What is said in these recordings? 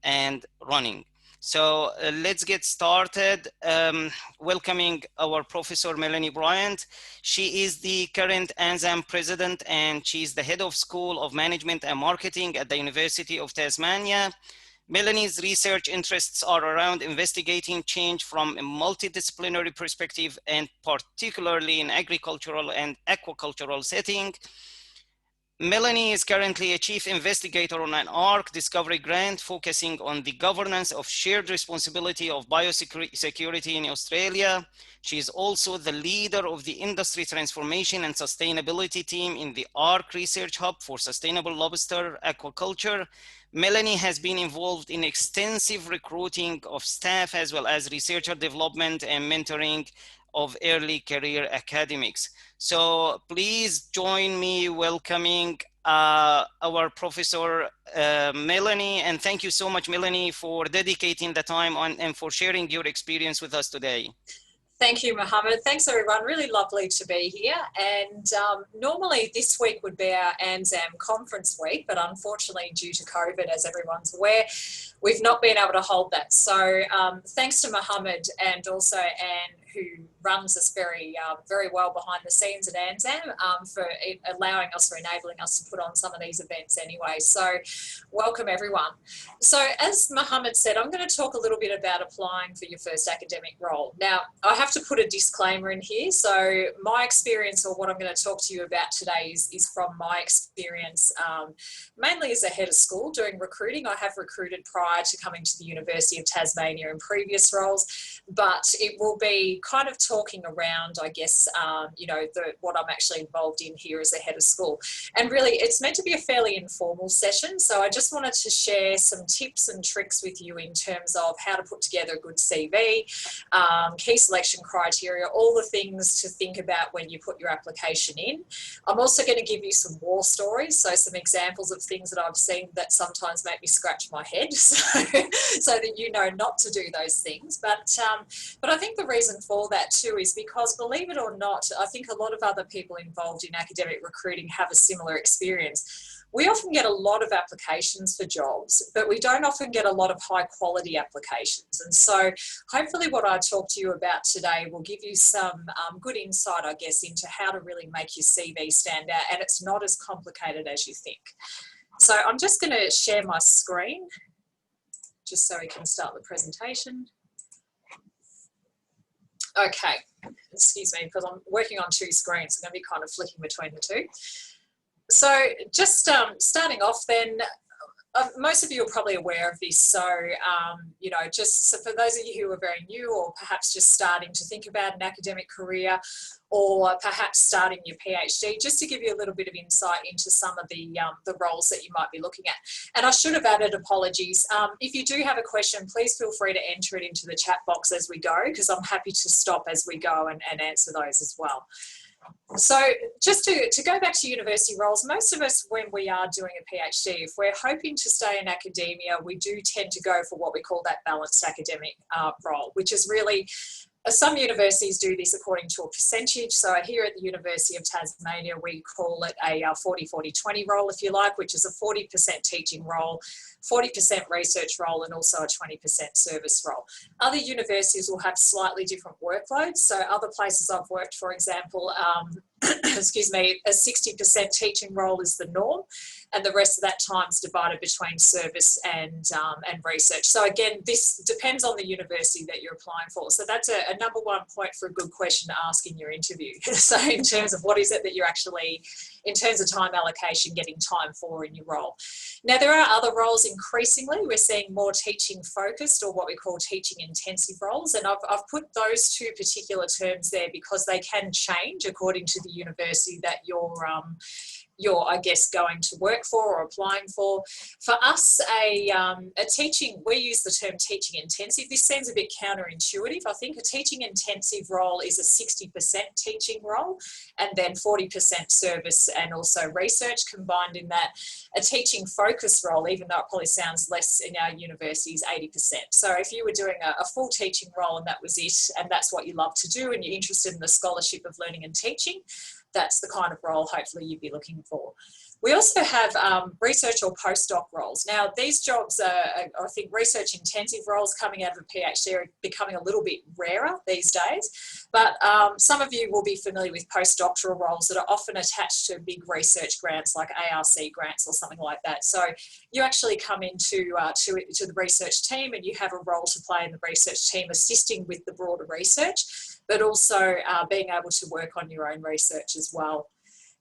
and running. So let's get started. Welcoming our Professor Melanie Bryant. She is the current ANZAM President, and she's the Head of School of Management and Marketing at the University of Tasmania. Melanie's research interests are around investigating change from a multidisciplinary perspective, and particularly in agricultural and aquacultural setting. Melanie is currently a chief investigator on an ARC discovery grant focusing on the governance of shared responsibility of biosecurity in Australia. She is also the leader of the industry transformation and sustainability team in the ARC Research Hub for Sustainable Lobster Aquaculture. Melanie has been involved in extensive recruiting of staff as well as researcher development and mentoring of early career academics. So please join me welcoming our Professor Melanie, and thank you so much, Melanie, for dedicating the time and for sharing your experience with us today. Thank you, Mohammed. Thanks, everyone. Really lovely to be here. And normally this week would be our ANZAM conference week, but unfortunately due to COVID, as everyone's aware, we've not been able to hold that. So thanks to Mohammed and also Anne, who runs us very well behind the scenes at ANZAM for allowing us, for enabling us to put on some of these events anyway. So welcome everyone. So as Mohammed said, I'm going to talk a little bit about applying for your first academic role. Now, I have to put a disclaimer in here. So my experience, or what I'm going to talk to you about today, is from my experience, mainly as a head of school doing recruiting. I have recruited prior to coming to the University of Tasmania in previous roles, but it will be kind of talking around, I guess, you know, what I'm actually involved in here as a head of school. And really, it's meant to be a fairly informal session. So I just wanted to share some tips and tricks with you in terms of how to put together a good CV, key selection criteria, all the things to think about when you put your application in. I'm also going to give you some war stories, so some examples of things that I've seen that sometimes make me scratch my head, so that you know not to do those things. But I think the reason for that too is because, believe it or not, I think a lot of other people involved in academic recruiting have a similar experience. We often get a lot of applications for jobs, but we don't often get a lot of high quality applications. And so hopefully what I talk to you about today will give you some good insight, I guess, into how to really make your CV stand out. And it's not as complicated as you think. So I'm just going to share my screen just so we can start the presentation. Okay, excuse me, because I'm working on two screens. I'm going to be kind of flicking between the two. So just starting off then, most of you are probably aware of this. So, you know, just so for those of you who are very new or perhaps just starting to think about an academic career or perhaps starting your PhD, just to give you a little bit of insight into some of the roles that you might be looking at. And I should have added apologies. If you do have a question, please feel free to enter it into the chat box as we go, because I'm happy to stop as we go and answer those as well. So just to go back to university roles, most of us, when we are doing a PhD, if we're hoping to stay in academia, we do tend to go for what we call that balanced academic role, which is really, some universities do this according to a percentage. So here at the University of Tasmania, we call it a 40-40-20 role, if you like, which is a 40% teaching role, 40% research role, and also a 20% service role. Other universities will have slightly different workloads. So other places I've worked, for example, excuse me, a 60% teaching role is the norm, and the rest of that time is divided between service and research. So again, this depends on the university that you're applying for. So that's a number one point for a good question to ask in your interview. So in terms of what is it that you're actually, in terms of time allocation, getting time for in your role. Now, there are other roles. Increasingly, we're seeing more teaching focused, or what we call teaching intensive roles. And I've put those two particular terms there because they can change according to the university that you're, I guess, going to work for or applying for. For us, a teaching, we use the term teaching intensive. This seems a bit counterintuitive. I think a teaching intensive role is a 60% teaching role, and then 40% service and also research combined in that. A teaching focused role, even though it probably sounds less in our university, is 80%. So if you were doing a full teaching role and that was it, and that's what you love to do, and you're interested in the scholarship of learning and teaching, that's the kind of role hopefully you'd be looking for. We also have research or postdoc roles. Now, these jobs are, I think, research-intensive roles coming out of a PhD are becoming a little bit rarer these days, but some of you will be familiar with postdoctoral roles that are often attached to big research grants like ARC grants or something like that. So you actually come into to the research team and you have a role to play in the research team, assisting with the broader research, but also being able to work on your own research as well.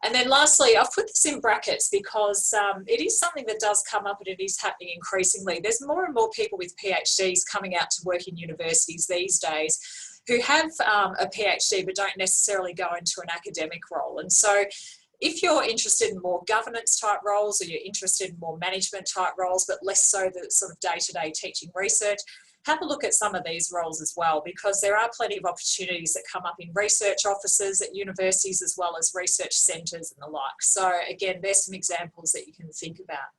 And then lastly, I've put this in brackets because it is something that does come up and it is happening increasingly. There's more and more people with PhDs coming out to work in universities these days who have a PhD but don't necessarily go into an academic role. And so if you're interested in more governance type roles, or you're interested in more management type roles, but less so the sort of day-to-day teaching research, have a look at some of these roles as well, because there are plenty of opportunities that come up in research offices at universities as well as research centres and the like. So again, there's some examples that you can think about.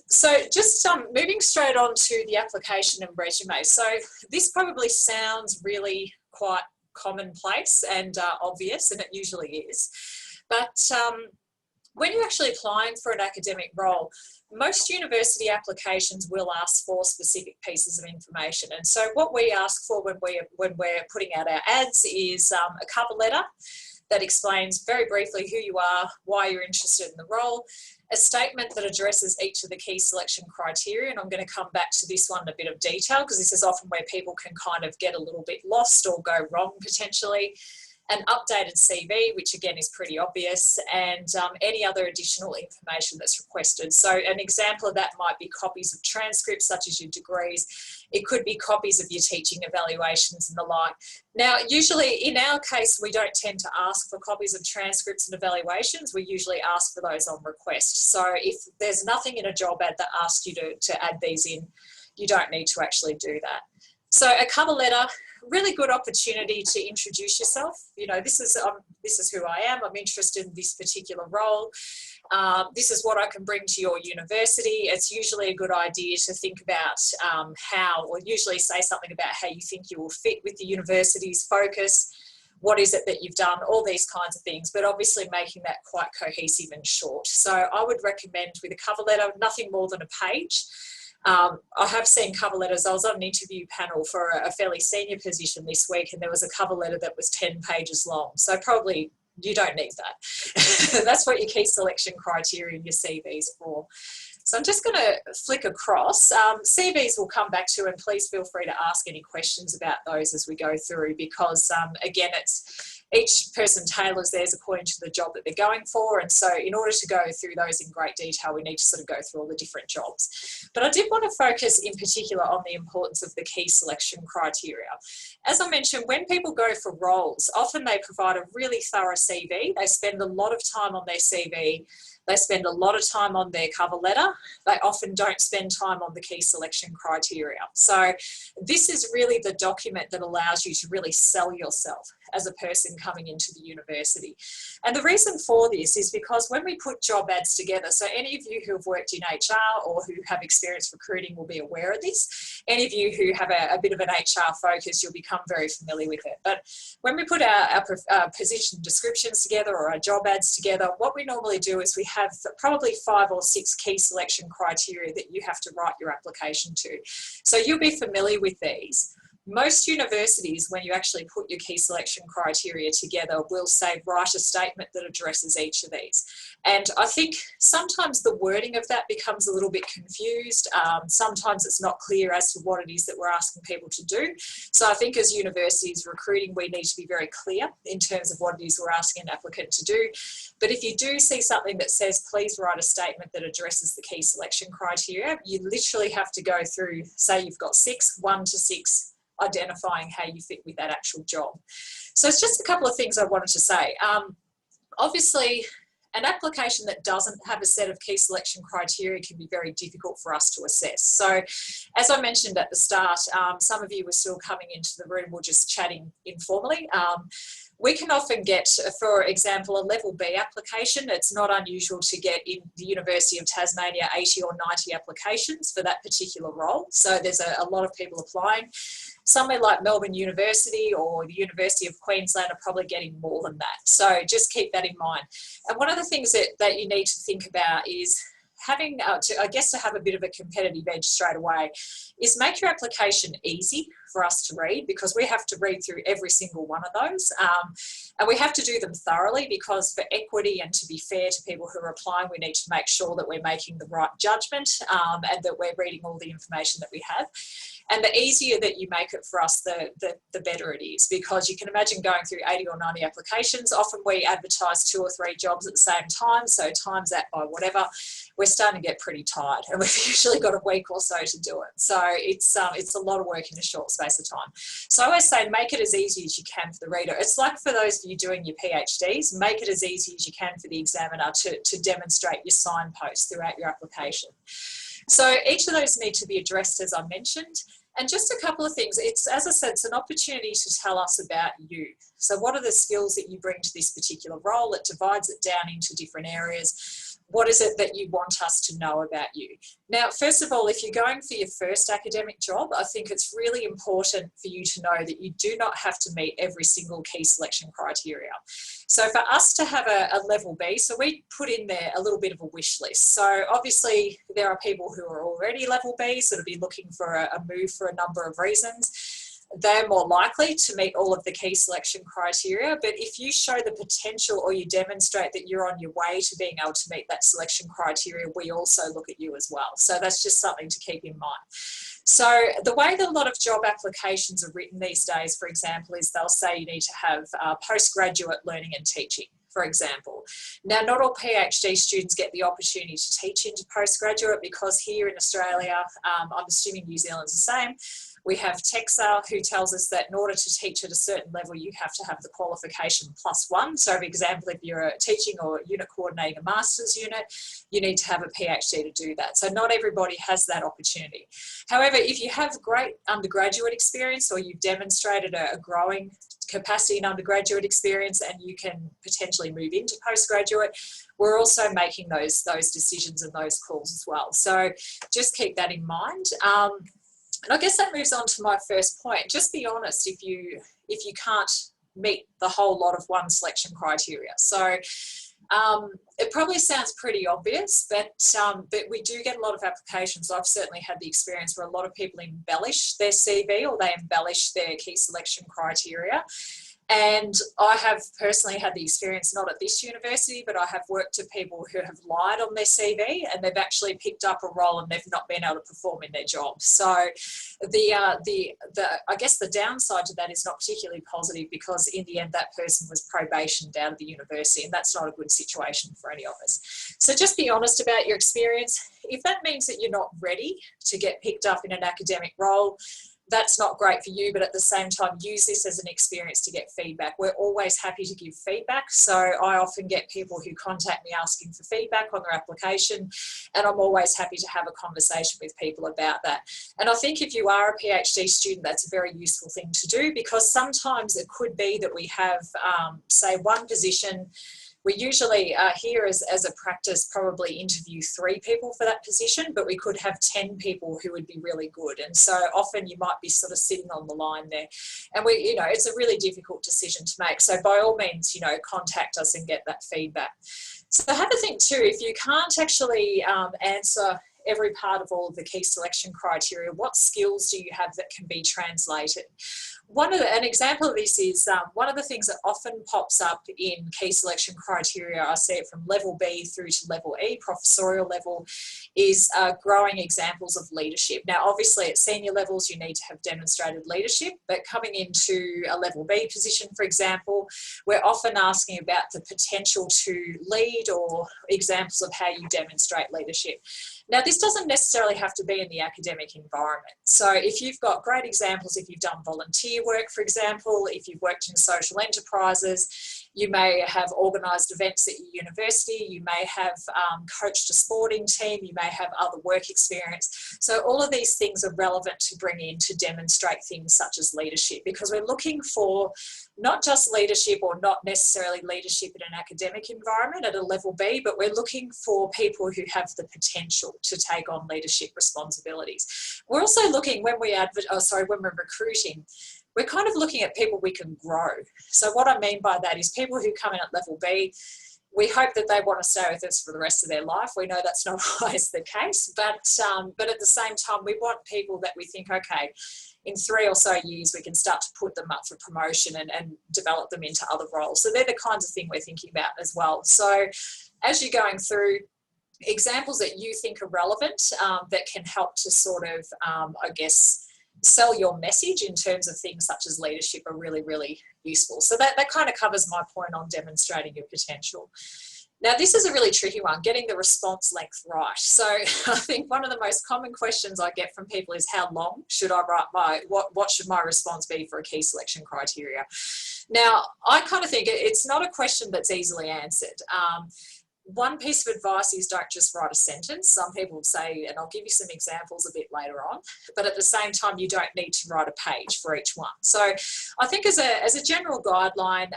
So just moving straight on to the application and resume. So this probably sounds really quite commonplace and obvious, and it usually is. But when you're actually applying for an academic role, most university applications will ask for specific pieces of information. And so what we ask for when we're putting out our ads is a cover letter that explains very briefly who you are, why you're interested in the role, a statement that addresses each of the key selection criteria. And I'm going to come back to this one in a bit of detail because this is often where people can kind of get a little bit lost or go wrong potentially. An updated CV, which again is pretty obvious, and any other additional information that's requested. So an example of that might be copies of transcripts such as your degrees. It could be copies of your teaching evaluations and the like. Now, usually in our case, we don't tend to ask for copies of transcripts and evaluations. We usually ask for those on request. So if there's nothing in a job ad that asks you to add these in, you don't need to actually do that. So a cover letter, really good opportunity to introduce yourself. You know, this is who I am. I'm interested in this particular role. This is what I can bring to your university. It's usually a good idea to think about how, or usually say something about how you think you will fit with the university's focus. What is it that you've done? All these kinds of things, but obviously making that quite cohesive and short. So I would recommend with a cover letter, nothing more than a page. I have seen cover letters. I was on an interview panel for a fairly senior position this week, and there was a cover letter that was 10 pages long. So probably you don't need that. That's what your key selection criteria in your CV is for. So I'm just going to flick across. CVs will come back to, and please feel free to ask any questions about those as we go through, because again, each person tailors theirs according to the job that they're going for. And so in order to go through those in great detail, we need to sort of go through all the different jobs. But I did want to focus in particular on the importance of the key selection criteria. As I mentioned, when people go for roles, often they provide a really thorough CV. They spend a lot of time on their CV. They spend a lot of time on their cover letter. They often don't spend time on the key selection criteria. So this is really the document that allows you to really sell yourself as a person coming into the university. And the reason for this is because when we put job ads together, so any of you who have worked in HR or who have experience recruiting will be aware of this. Any of you who have a bit of an HR focus, you'll become very familiar with it. But when we put our position descriptions together or our job ads together, what we normally do is we have probably 5 or 6 key selection criteria that you have to write your application to. So you'll be familiar with these. Most universities, when you actually put your key selection criteria together, will say write a statement that addresses each of these. And I think sometimes the wording of that becomes a little bit confused. Sometimes it's not clear as to what it is that we're asking people to do. So I think as universities recruiting, we need to be very clear in terms of what it is we're asking an applicant to do. But if you do see something that says, please write a statement that addresses the key selection criteria, you literally have to go through, say you've got 1 to 6, identifying how you fit with that actual job. So it's just a couple of things I wanted to say. Obviously, an application that doesn't have a set of key selection criteria can be very difficult for us to assess. So as I mentioned at the start, some of you were still coming into the room, we're just chatting informally. we can often get, for example, a level B application. It's not unusual to get in the University of Tasmania 80 or 90 applications for that particular role. So there's a lot of people applying. Somewhere like Melbourne University or the University of Queensland are probably getting more than that. So just keep that in mind. And one of the things that you need to think about is having, to have a bit of a competitive edge straight away, is make your application easy for us to read, because we have to read through every single one of those. And we have to do them thoroughly, because for equity and to be fair to people who are applying, we need to make sure that we're making the right judgment and that we're reading all the information that we have. And the easier that you make it for us, the better it is, because you can imagine going through 80 or 90 applications. Often we advertise 2 or 3 jobs at the same time, so times that by whatever, we're starting to get pretty tired, and we've usually got a week or so to do it. So it's a lot of work in a short space of time. So I always say, make it as easy as you can for the reader. It's like for those of you doing your PhDs, make it as easy as you can for the examiner to demonstrate your signposts throughout your application. So each of those need to be addressed, as I mentioned. And just a couple of things. It's, as I said, it's an opportunity to tell us about you. So what are the skills that you bring to this particular role? It divides it down into different areas. What is it that you want us to know about you? Now, first of all, if you're going for your first academic job, I think it's really important for you to know that you do not have to meet every single key selection criteria. So for us to have a level B, so we put in there a little bit of a wish list. So obviously there are people who are already level Bs that will be looking for a move for a number of reasons. They're more likely to meet all of the key selection criteria. But if you show the potential, or you demonstrate that you're on your way to being able to meet that selection criteria, we also look at you as well. So that's just something to keep in mind. So the way that a lot of job applications are written these days, for example, is they'll say you need to have postgraduate learning and teaching, for example. Now, not all PhD students get the opportunity to teach into postgraduate, because here in Australia, I'm assuming New Zealand's the same, we have TEXA, who tells us that in order to teach at a certain level, you have to have the qualification +1. So, for example, if you're teaching or unit coordinating a master's unit, you need to have a PhD to do that. So not everybody has that opportunity. However, if you have great undergraduate experience, or you've demonstrated a growing capacity in undergraduate experience, and you can potentially move into postgraduate, we're also making those decisions and those calls as well. So just keep that in mind. And I guess that moves on to my first point. Just be honest if you can't meet the whole lot of one selection criteria. So it probably sounds pretty obvious, but we do get a lot of applications. I've certainly had the experience where a lot of people embellish their CV, or they embellish their key selection criteria. And I have personally had the experience, not at this university, but I have worked with people who have lied on their CV, and they've actually picked up a role and they've not been able to perform in their job. So I guess the downside to that is not particularly positive, because in the end that person was probationed out of the university, and that's not a good situation for any of us. So just be honest about your experience. If that means that you're not ready to get picked up in an academic role, that's not great for you, but at the same time, use this as an experience to get feedback. We're always happy to give feedback. So I often get people who contact me asking for feedback on their application, and I'm always happy to have a conversation with people about that. And I think if you are a PhD student, that's a very useful thing to do, because sometimes it could be that we have, say, one position. We usually here as a practice probably interview 3 people for that position, but we could have 10 people who would be really good. And so often you might be sort of sitting on the line there, and it's a really difficult decision to make. So by all means, contact us and get that feedback. So have a think too, if you can't actually answer every part of all of the key selection criteria, what skills do you have that can be translated? An example of this is one of the things that often pops up in key selection criteria, I see it from level B through to level E, professorial level, is growing examples of leadership. Now, obviously at senior levels, you need to have demonstrated leadership, but coming into a level B position, for example, we're often asking about the potential to lead, or examples of how you demonstrate leadership. Now, this doesn't necessarily have to be in the academic environment. So if you've got great examples, if you've done volunteer work, for example, if you've worked in social enterprises, You may have organised events at your university. You may have coached a sporting team. You may have other work experience. So all of these things are relevant to bring in to demonstrate things such as leadership, because we're looking for not just leadership, or not necessarily leadership in an academic environment at a level B, but we're looking for people who have the potential to take on leadership responsibilities. We're also looking, when we're recruiting, we're kind of looking at people we can grow. So what I mean by that is people who come in at level B, we hope that they want to stay with us for the rest of their life. We know that's not always the case, but at the same time, we want people that we think, okay, in 3 or so years, we can start to put them up for promotion and develop them into other roles. So they're the kinds of thing we're thinking about as well. So as you're going through, examples that you think are relevant that can help to sort of, I guess, sell your message in terms of things such as leadership are really, really useful. So that kind of covers my point on demonstrating your potential. Now, this is a really tricky one, getting the response length right. So I think one of the most common questions I get from people is, how long should I write what should my response be for a key selection criteria? Now, I kind of think it's not a question that's easily answered. One piece of advice is, don't just write a sentence. Some people say, and I'll give you some examples a bit later on, but at the same time, you don't need to write a page for each one. So I think as a general guideline,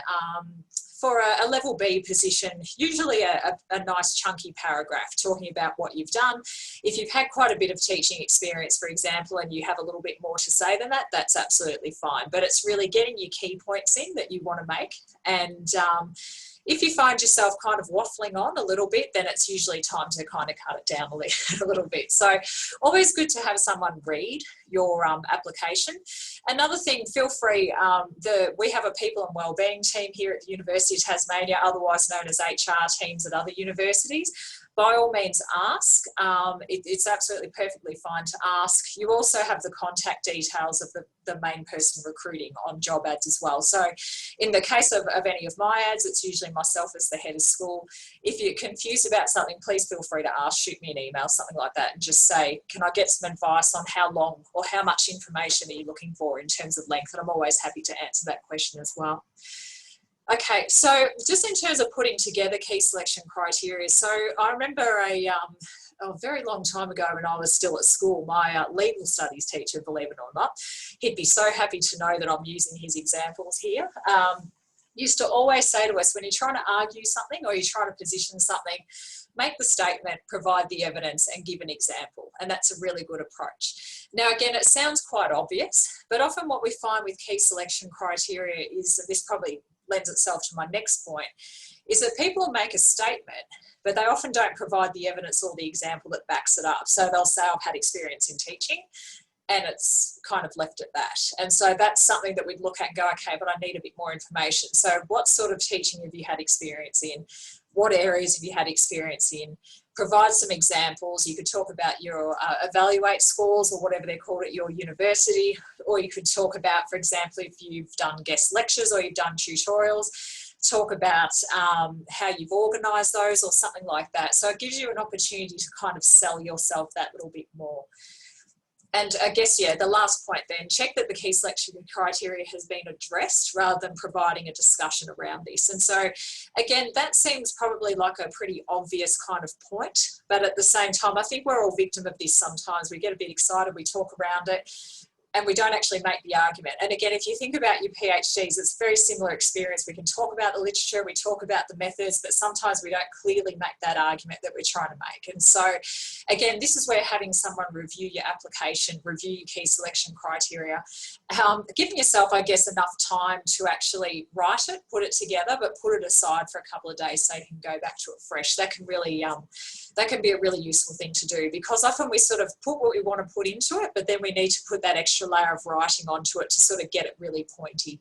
for a level B position, usually a nice chunky paragraph talking about what you've done. If you've had quite a bit of teaching experience, for example, and you have a little bit more to say than that, that's absolutely fine. But it's really getting your key points in that you want to make. And if you find yourself kind of waffling on a little bit, then it's usually time to kind of cut it down a little bit. So always good to have someone read your application. Another thing, feel free, we have a people and wellbeing team here at the University of Tasmania, otherwise known as HR teams at other universities. By all means ask. It's absolutely perfectly fine to ask. You also have the contact details of the main person recruiting on job ads as well. So in the case of any of my ads, it's usually myself as the head of school. If you're confused about something, please feel free to ask, shoot me an email, something like that, and just say, can I get some advice on how long or how much information are you looking for in terms of length? And I'm always happy to answer that question as well. Okay, so just in terms of putting together key selection criteria, so I remember a very long time ago when I was still at school, my legal studies teacher, believe it or not, he'd be so happy to know that I'm using his examples here, used to always say to us, when you're trying to argue something or you're trying to position something, make the statement, provide the evidence, and give an example. And that's a really good approach. Now, again, it sounds quite obvious, but often what we find with key selection criteria is, this probably lends itself to my next point, is that people make a statement, but they often don't provide the evidence or the example that backs it up. So they'll say, I've had experience in teaching, and it's kind of left at that. And so that's something that we'd look at and go, okay, but I need a bit more information. So what sort of teaching have you had experience in? What areas have you had experience in? Provide some examples. You could talk about your evaluate scores or whatever they're called at your university, or you could talk about, for example, if you've done guest lectures or you've done tutorials, talk about how you've organised those or something like that. So it gives you an opportunity to kind of sell yourself that little bit more. And I guess, yeah, the last point then, check that the key selection criteria has been addressed rather than providing a discussion around this. And so, again, that seems probably like a pretty obvious kind of point, but at the same time, I think we're all victim of this sometimes. We get a bit excited, we talk around it, and we don't actually make the argument. And again, if you think about your PhDs, it's a very similar experience. We can talk about the literature, we talk about the methods, but sometimes we don't clearly make that argument that we're trying to make. And so, again, this is where having someone review your application, review your key selection criteria, giving yourself, I guess, enough time to actually write it, put it together, but put it aside for a couple of days so you can go back to it fresh. That can really, that can be a really useful thing to do, because often we sort of put what we want to put into it, but then we need to put that extra layer of writing onto it to sort of get it really pointy.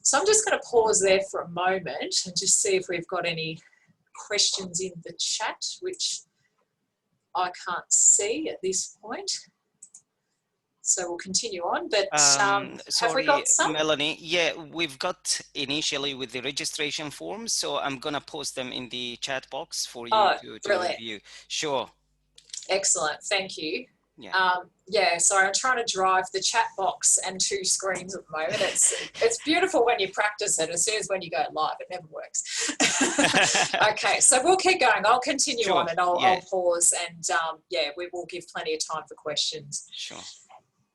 So I'm just going to pause there for a moment and just see if we've got any questions in the chat, which I can't see at this point. So we'll continue on, but have we got some? Melanie, yeah, we've got initially with the registration forms, so I'm going to post them in the chat box for you to review. Sure. Excellent, thank you. Yeah. Yeah, sorry, I'm trying to drive the chat box and 2 screens at the moment. It's beautiful when you practice it. As soon as when you go live, it never works. Okay, so we'll keep going. I'll continue Sure. on, and I'll Yeah. pause, and yeah, we will give plenty of time for questions. Sure.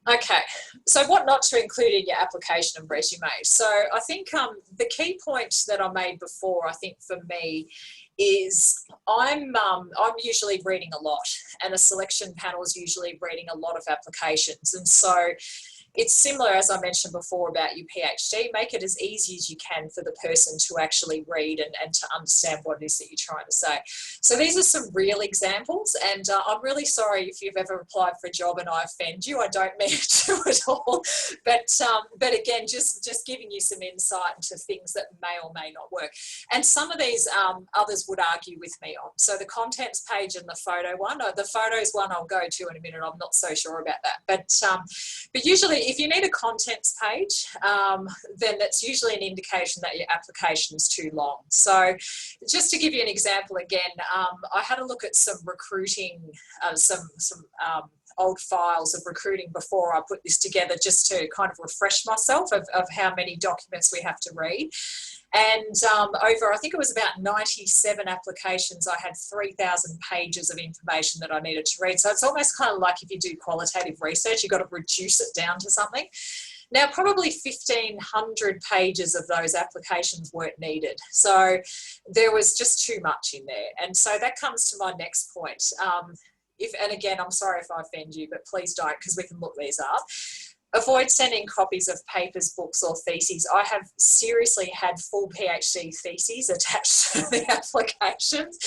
Okay, so what not to include in your application and resume. So I think the key point that I made before, I think for me, is I'm usually reading a lot, and a selection panel is usually reading a lot of applications, and so it's similar, as I mentioned before, about your PhD. Make it as easy as you can for the person to actually read and to understand what it is that you're trying to say. So these are some real examples, and I'm really sorry if you've ever applied for a job and I offend you. I don't mean to at all, but again, just giving you some insight into things that may or may not work. And some of these others would argue with me on. So the contents page and the photo one, the photos one I'll go to in a minute. I'm not so sure about that, but usually if you need a contents page, then that's usually an indication that your application is too long. So just to give you an example again, I had a look at some recruiting, some old files of recruiting before I put this together, just to kind of refresh myself of how many documents we have to read. And over, I think it was about 97 applications, I had 3,000 pages of information that I needed to read. So it's almost kind of like if you do qualitative research, you've got to reduce it down to something. Now, probably 1,500 pages of those applications weren't needed. So there was just too much in there. And so that comes to my next point. And again, I'm sorry if I offend you, but please don't, because we can look these up. Avoid sending copies of papers, books, or theses. I have seriously had full PhD theses attached to the applications.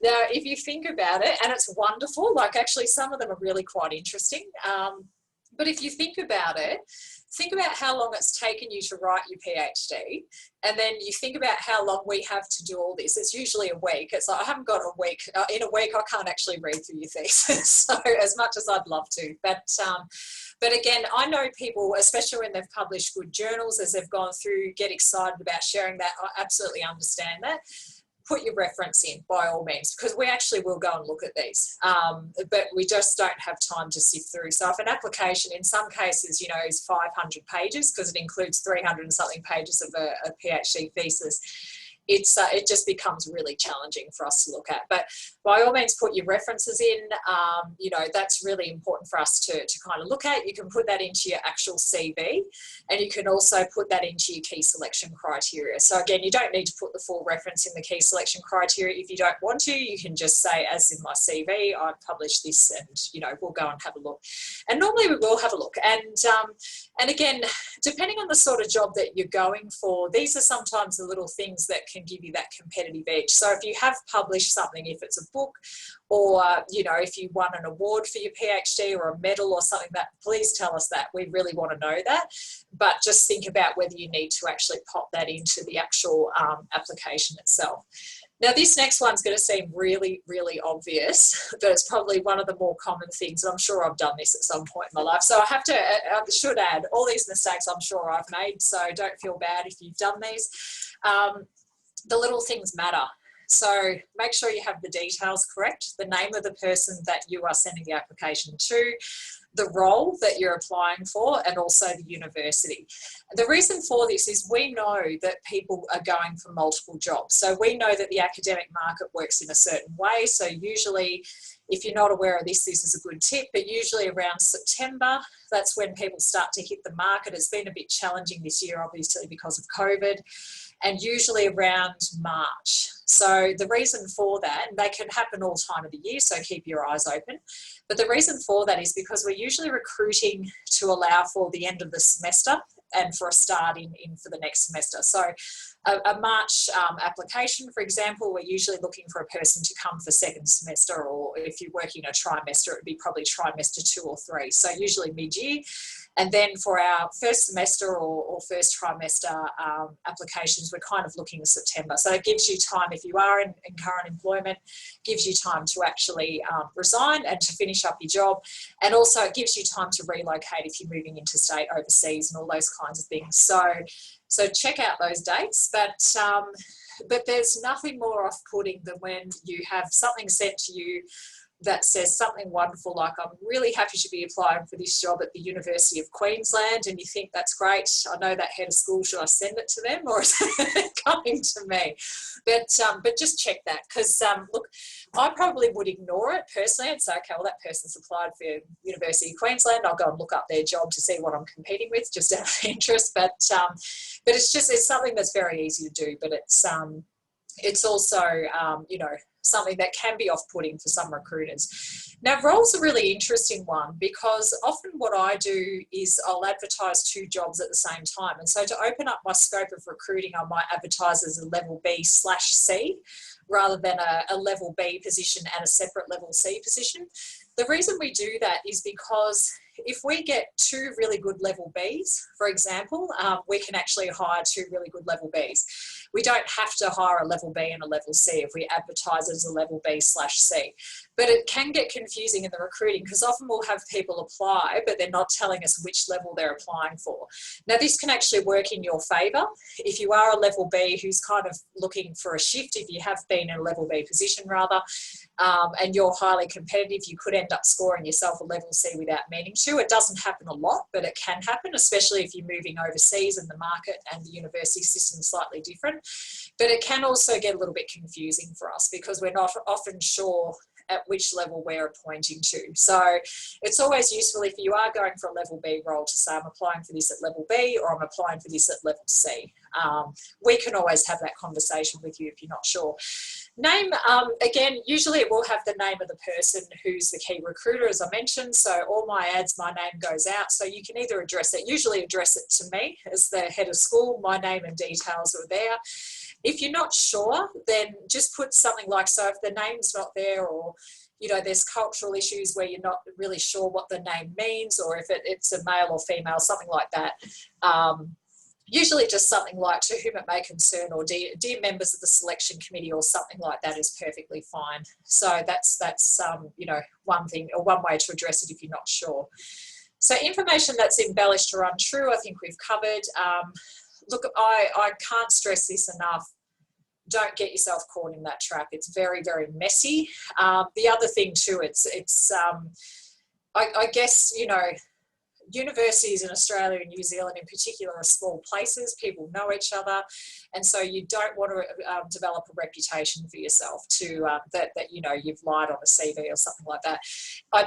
Now, if you think about it, and it's wonderful, like actually some of them are really quite interesting. But if you think about it, think about how long it's taken you to write your PhD, and then you think about how long we have to do all this. It's usually a week. It's like, I haven't got a week. In a week, I can't actually read through your thesis, so as much as I'd love to. But again, I know people, especially when they've published good journals, as they've gone through, get excited about sharing that. I absolutely understand that. Put your reference in by all means, because we actually will go and look at these, but we just don't have time to sift through. So if an application in some cases, you know, is 500 pages, because it includes 300 and something pages of a PhD thesis, it just becomes really challenging for us to look at. But by all means, put your references in. You know, that's really important for us to kind of look at. You can put that into your actual CV, and you can also put that into your key selection criteria. So again, you don't need to put the full reference in the key selection criteria. If you don't want to, you can just say, as in my CV, I've published this, and, you know, we'll go and have a look. And normally we will have a look. And again, depending on the sort of job that you're going for, these are sometimes the little things that can give you that competitive edge. So if you have published something, if it's a book, or, you know, if you won an award for your PhD or a medal or something, that please tell us that. We really want to know that. But just think about whether you need to actually pop that into the actual application itself. Now, this next one's going to seem really, really obvious, but it's probably one of the more common things. And I'm sure I've done this at some point in my life. So I should add, all these mistakes I'm sure I've made, so don't feel bad if you've done these. The little things matter. So make sure you have the details correct, the name of the person that you are sending the application to, the role that you're applying for, and also the university. The reason for this is we know that people are going for multiple jobs. So we know that the academic market works in a certain way. So usually, if you're not aware of this, this is a good tip, but usually around September, that's when people start to hit the market. It's been a bit challenging this year, obviously, because of COVID, and usually around March. So the reason for that, and they can happen all time of the year, so keep your eyes open. But the reason for that is because we're usually recruiting to allow for the end of the semester and for a start in for the next semester. So a March application, for example, we're usually looking for a person to come for second semester, or if you're working a trimester, it would be probably trimester 2 or 3. So usually mid-year. And then for our first semester or first trimester applications, we're kind of looking at September. So it gives you time, if you are in current employment, gives you time to actually resign and to finish up your job. And also it gives you time to relocate if you're moving interstate, overseas, and all those kinds of things. So check out those dates. But there's nothing more off-putting than when you have something sent to you that says something wonderful like, I'm really happy to be applying for this job at the University of Queensland, and you think that's great, I know that head of school, should I send it to them or is it coming to me? But just check that, because look, I probably would ignore it personally and say, okay, well, that person's applied for University of Queensland, I'll go and look up their job to see what I'm competing with, just out of interest. But it's something that's very easy to do, but it's also, you know, something that can be off-putting for some recruiters. Now, role's a really interesting one, because often what I do is I'll advertise 2 jobs at the same time. And so to open up my scope of recruiting, I might advertise as a level B/C rather than a level B position and a separate level C position. The reason we do that is because if we get 2 really good level Bs, for example, we can actually hire 2 really good level Bs. We don't have to hire a level B and a level C if we advertise as a level B/C. But it can get confusing in the recruiting, because often we'll have people apply, but they're not telling us which level they're applying for. Now, this can actually work in your favour. If you are a level B who's kind of looking for a shift, if you have been in a level B position rather, and you're highly competitive, you could end up scoring yourself a level C without meaning to. It doesn't happen a lot, but it can happen, especially if you're moving overseas and the market and the university system is slightly different. But it can also get a little bit confusing for us, because we're not often sure at which level we're appointing to. So it's always useful, if you are going for a level B role, to say, I'm applying for this at level B, or I'm applying for this at level C. We can always have that conversation with you if you're not sure. Name, again, usually it will have the name of the person who's the key recruiter, as I mentioned. So all my ads, my name goes out. So you can either address it, usually address it to me as the head of school, my name and details are there. If you're not sure, then just put something like, so if the name's not there, or, you know, there's cultural issues where you're not really sure what the name means, or if it's a male or female, something like that. Usually just something like, to whom it may concern, or dear members of the selection committee, or something like that is perfectly fine. So that's you know, one thing, or one way to address it if you're not sure. So information that's embellished or untrue, I think we've covered. Look, I can't stress this enough. Don't get yourself caught in that trap. It's very, very messy. The other thing too, I guess, you know, universities in Australia and New Zealand in particular are small places. People know each other, and so you don't want to develop a reputation for yourself that you know, you've lied on a CV or something like that.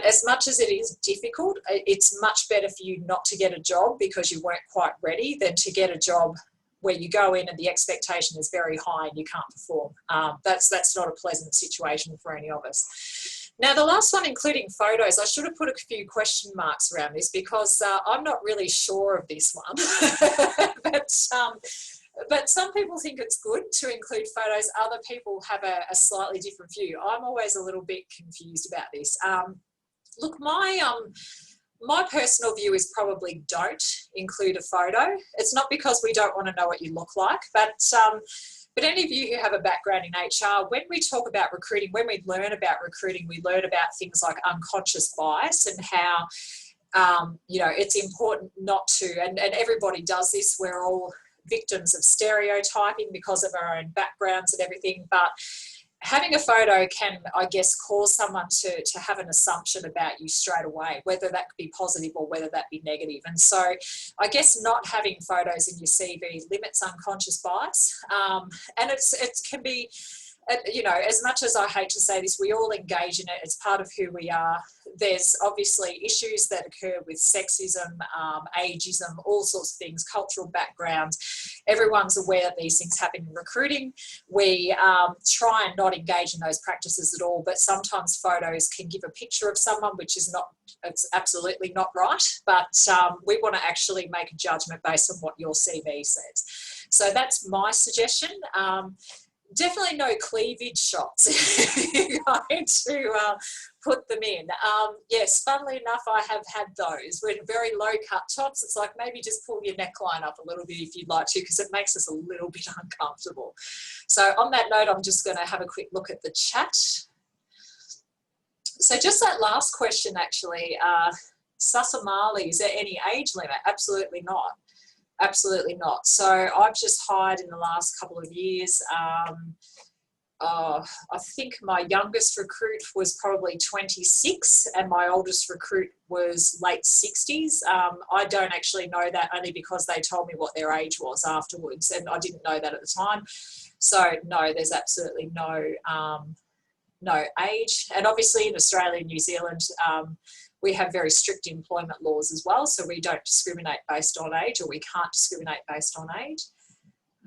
As much as it is difficult, it's much better for you not to get a job because you weren't quite ready than to get a job where you go in and the expectation is very high and you can't perform. That's not a pleasant situation for any of us. Now, the last one, including photos, I should have put a few question marks around this, because I'm not really sure of this one. But some people think it's good to include photos. Other people have a slightly different view. I'm always a little bit confused about this. Look, my personal view is probably don't include a photo. It's not because we don't want to know what you look like, but any of you who have a background in HR, when we talk about recruiting, when we learn about recruiting, we learn about things like unconscious bias and how, you know, it's important not to, and everybody does this, we're all victims of stereotyping because of our own backgrounds and everything, but having a photo can, I guess, cause someone to have an assumption about you straight away, whether that could be positive or whether that be negative. And so I guess not having photos in your CV limits unconscious bias. And it can be, you know, as much as I hate to say this, we all engage in it. It's part of who we are. There's obviously issues that occur with sexism, ageism, all sorts of things, cultural backgrounds. Everyone's aware that these things happen in recruiting. We try and not engage in those practices at all, but sometimes photos can give a picture of someone, which is not, it's absolutely not right, but we want to actually make a judgment based on what your CV says. So that's my suggestion. Definitely no cleavage shots if you're going to put them in. Yes, funnily enough, I have had those with very low cut tops. It's like, maybe just pull your neckline up a little bit if you'd like to, because it makes us a little bit uncomfortable. So on that note, I'm just going to have a quick look at the chat. So just that last question, actually, Sasamali, is there any age limit? Absolutely not. Absolutely not. So I've just hired in the last couple of years. I think my youngest recruit was probably 26 and my oldest recruit was late 60s. I don't actually know that, only because they told me what their age was afterwards, and I didn't know that at the time. So no, there's absolutely no age. And obviously in Australia and New Zealand, we have very strict employment laws as well, so we don't discriminate based on age, or we can't discriminate based on age.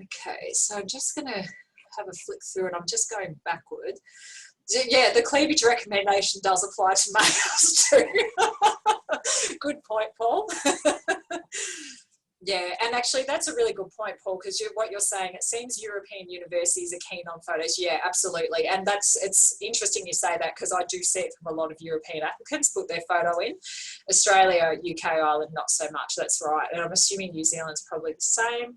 Okay, so I'm just going to have a flick through, and I'm just going backward. Yeah, the cleavage recommendation does apply to males too. Good point, Paul. Yeah, and actually that's a really good point, Paul, because what you're saying, it seems European universities are keen on photos. Yeah, absolutely. And it's interesting you say that, because I do see it from a lot of European applicants put their photo in. Australia, UK, Ireland, not so much. That's right. And I'm assuming New Zealand's probably the same.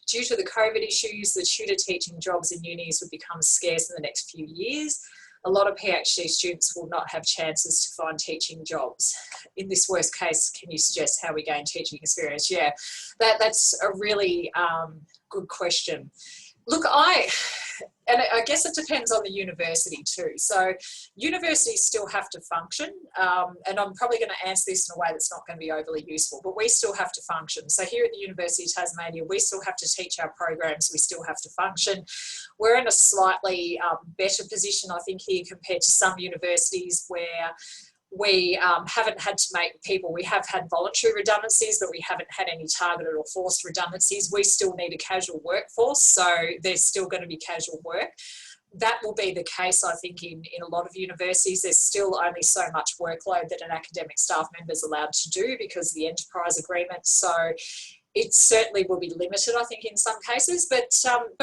Due to the COVID issues, the tutor teaching jobs in unis would become scarce in the next few years. A lot of PhD students will not have chances to find teaching jobs. In this worst case, can you suggest how we gain teaching experience? Yeah, that's a really good question. Look, and I guess it depends on the university too. So universities still have to function, and I'm probably going to answer this in a way that's not going to be overly useful, but we still have to function. So here at the University of Tasmania, we still have to teach our programs, we still have to function. We're in a slightly better position, I think, here compared to some universities where we haven't had to make people, we have had voluntary redundancies, but we haven't had any targeted or forced redundancies. We still need a casual workforce, so there's still going to be casual work. That will be the case, I think, in a lot of universities. There's still only so much workload that an academic staff member is allowed to do because of the enterprise agreement. So it certainly will be limited, I think, in some cases. But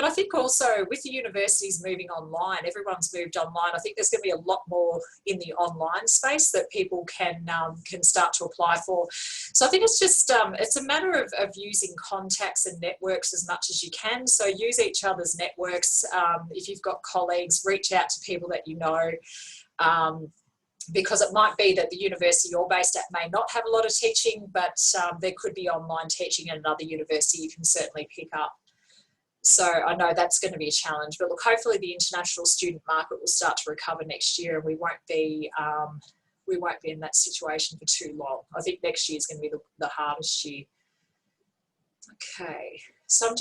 I think also with the universities moving online, everyone's moved online. I think there's going to be a lot more in the online space that people can start to apply for. So I think it's just it's a matter of using contacts and networks as much as you can. So use each other's networks. If you've got colleagues, reach out to people that you know. Because it might be that the university you're based at may not have a lot of teaching, but there could be online teaching at another university you can certainly pick up. So I know that's going to be a challenge, but look, hopefully the international student market will start to recover next year, and we won't be in that situation for too long. I think next year is going to be the hardest year. Okay. So I'm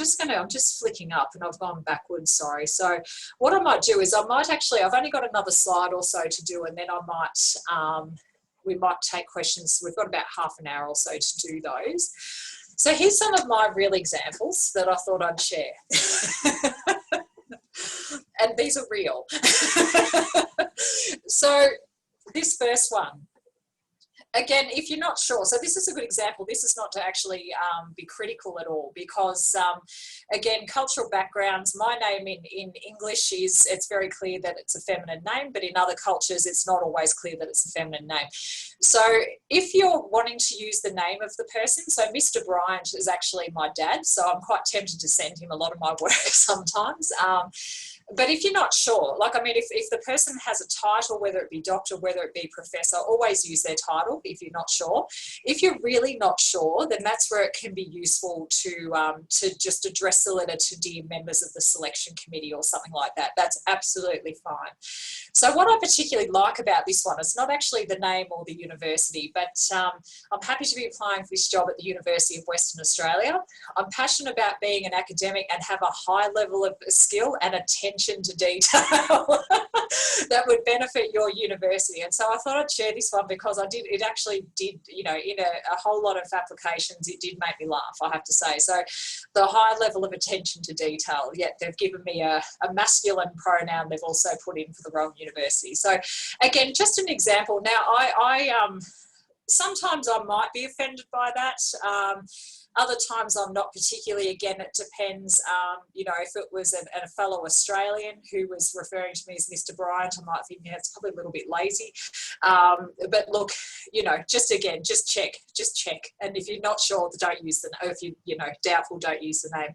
just flicking up, and I've gone backwards, sorry. So what I might do is I've only got another slide or so to do, and then we might take questions. We've got about half an hour or so to do those. So here's some of my real examples that I thought I'd share. And these are real. So this first one. Again, if you're not sure, so this is a good example. This is not to actually be critical at all, because again, cultural backgrounds, my name in English it's very clear that it's a feminine name, but in other cultures, it's not always clear that it's a feminine name. So if you're wanting to use the name of the person, so Mr. Bryant is actually my dad, so I'm quite tempted to send him a lot of my work sometimes. But if you're not sure, like, I mean, if the person has a title, whether it be doctor, whether it be professor, always use their title if you're not sure. If you're really not sure, then that's where it can be useful to just address the letter to dear members of the selection committee or something like that. That's absolutely fine. So what I particularly like about this one, it's not actually the name or the university, but I'm happy to be applying for this job at the University of Western Australia. I'm passionate about being an academic and have a high level of skill and attention to detail that would benefit your university. And so I thought I'd share this one because it actually did, you know, in a whole lot of applications, it did make me laugh, I have to say. So the high level of attention to detail, yet they've given me a masculine pronoun they've also put in for the wrong university. So again, just an example. Now, I sometimes I might be offended by that. Other times I'm not particularly. Again, it depends. You know, if it was a fellow Australian who was referring to me as Mr. Bryant, I might think, yeah, it's probably a little bit lazy. But look, you know, just check. And if you're not sure, don't use the name. If you're doubtful, don't use the name.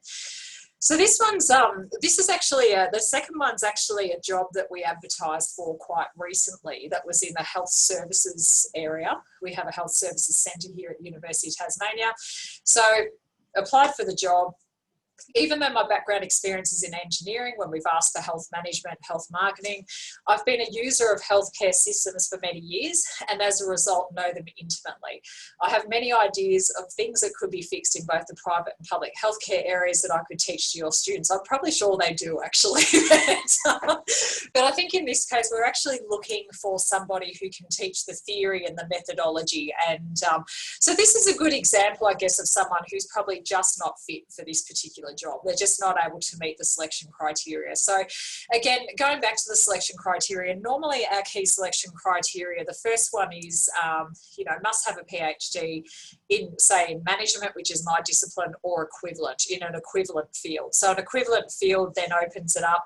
So this one's, this is actually, the second one's actually a job that we advertised for quite recently that was in the health services area. We have a health services centre here at the University of Tasmania. So applied for the job. Even though my background experience is in engineering, when we've asked for health management, health marketing, I've been a user of healthcare systems for many years, and as a result know them intimately. I have many ideas of things that could be fixed in both the private and public healthcare areas that I could teach to your students. I'm probably sure they do actually. But I think in this case, we're actually looking for somebody who can teach the theory and the methodology. And so this is a good example, I guess, of someone who's probably just not fit for this particular job. They're just not able to meet the selection criteria. So again, going back to the selection criteria, normally our key selection criteria, the first one is, must have a PhD in, say, in management, which is my discipline, or equivalent, in an equivalent field. So an equivalent field then opens it up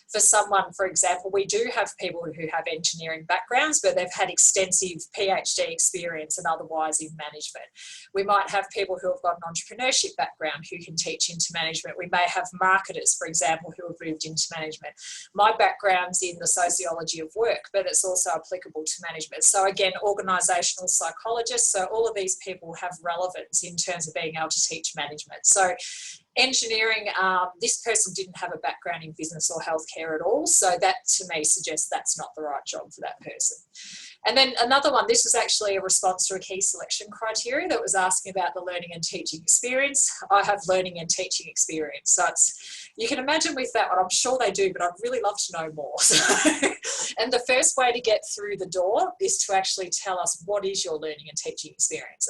for someone, for example, we do have people who have engineering backgrounds, but they've had extensive PhD experience and otherwise in management. We might have people who have got an entrepreneurship background who can teach into management. We may have marketers, for example, who have moved into management. My background's in the sociology of work, but it's also applicable to management. So again, organisational psychologists. So all of these people have relevance in terms of being able to teach management. So engineering, this person didn't have a background in business or healthcare at all. So that to me suggests that's not the right job for that person. And then another one, this was actually a response to a key selection criteria that was asking about the learning and teaching experience. I have learning and teaching experience. So it's, you can imagine with that one, I'm sure they do, but I'd really love to know more. And the first way to get through the door is to actually tell us, what is your learning and teaching experience?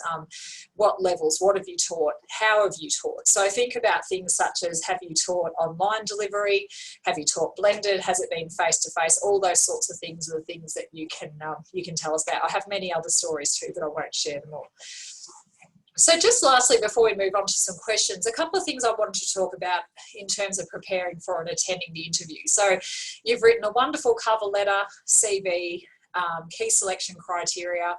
What levels, what have you taught? How have you taught? So think about things such as, have you taught online delivery? Have you taught blended? Has it been face-to-face? All those sorts of things are the things that you can tell us about. I have many other stories too, but I won't share them all. So just lastly, before we move on to some questions, a couple of things I wanted to talk about in terms of preparing for and attending the interview. So you've written a wonderful cover letter, CV, key selection criteria.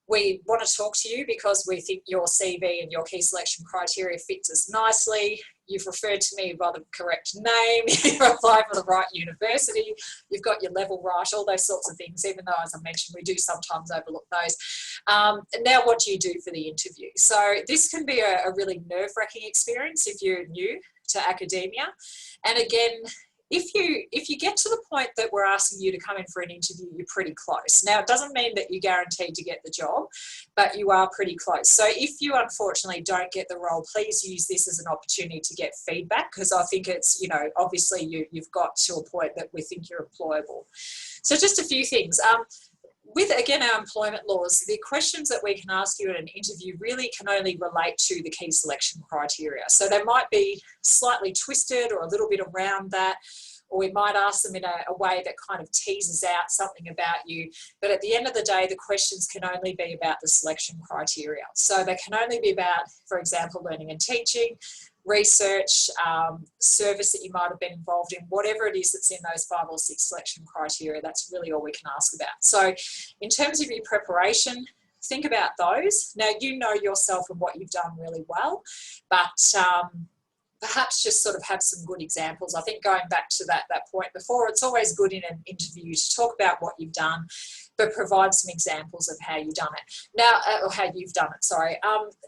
We want to talk to you because we think your CV and your key selection criteria fits us nicely. You've referred to me by the correct name. You've applied for the right university. You've got your level right, all those sorts of things, even though, as I mentioned, we do sometimes overlook those. And now what do you do for the interview? So this can be a really nerve-wracking experience if you're new to academia. And again, if you get to the point that we're asking you to come in for an interview, you're pretty close. Now, it doesn't mean that you're guaranteed to get the job, but you are pretty close. So if you unfortunately don't get the role, please use this as an opportunity to get feedback, because I think it's, obviously you've got to a point that we think you're employable. So just a few things. With, again, our employment laws, the questions that we can ask you in an interview really can only relate to the key selection criteria. So they might be slightly twisted or a little bit around that, or we might ask them in a way that kind of teases out something about you. But at the end of the day, the questions can only be about the selection criteria. So they can only be about, for example, learning and teaching, research, service that you might have been involved in, whatever it is that's in those 5 or 6 selection criteria, that's really all we can ask about. So in terms of your preparation, think about those. Now, you know yourself and what you've done really well, but perhaps just sort of have some good examples. I think going back to that point before, it's always good in an interview to talk about what you've done, but provide some examples of how you've done it. Now, or how you've done it, sorry.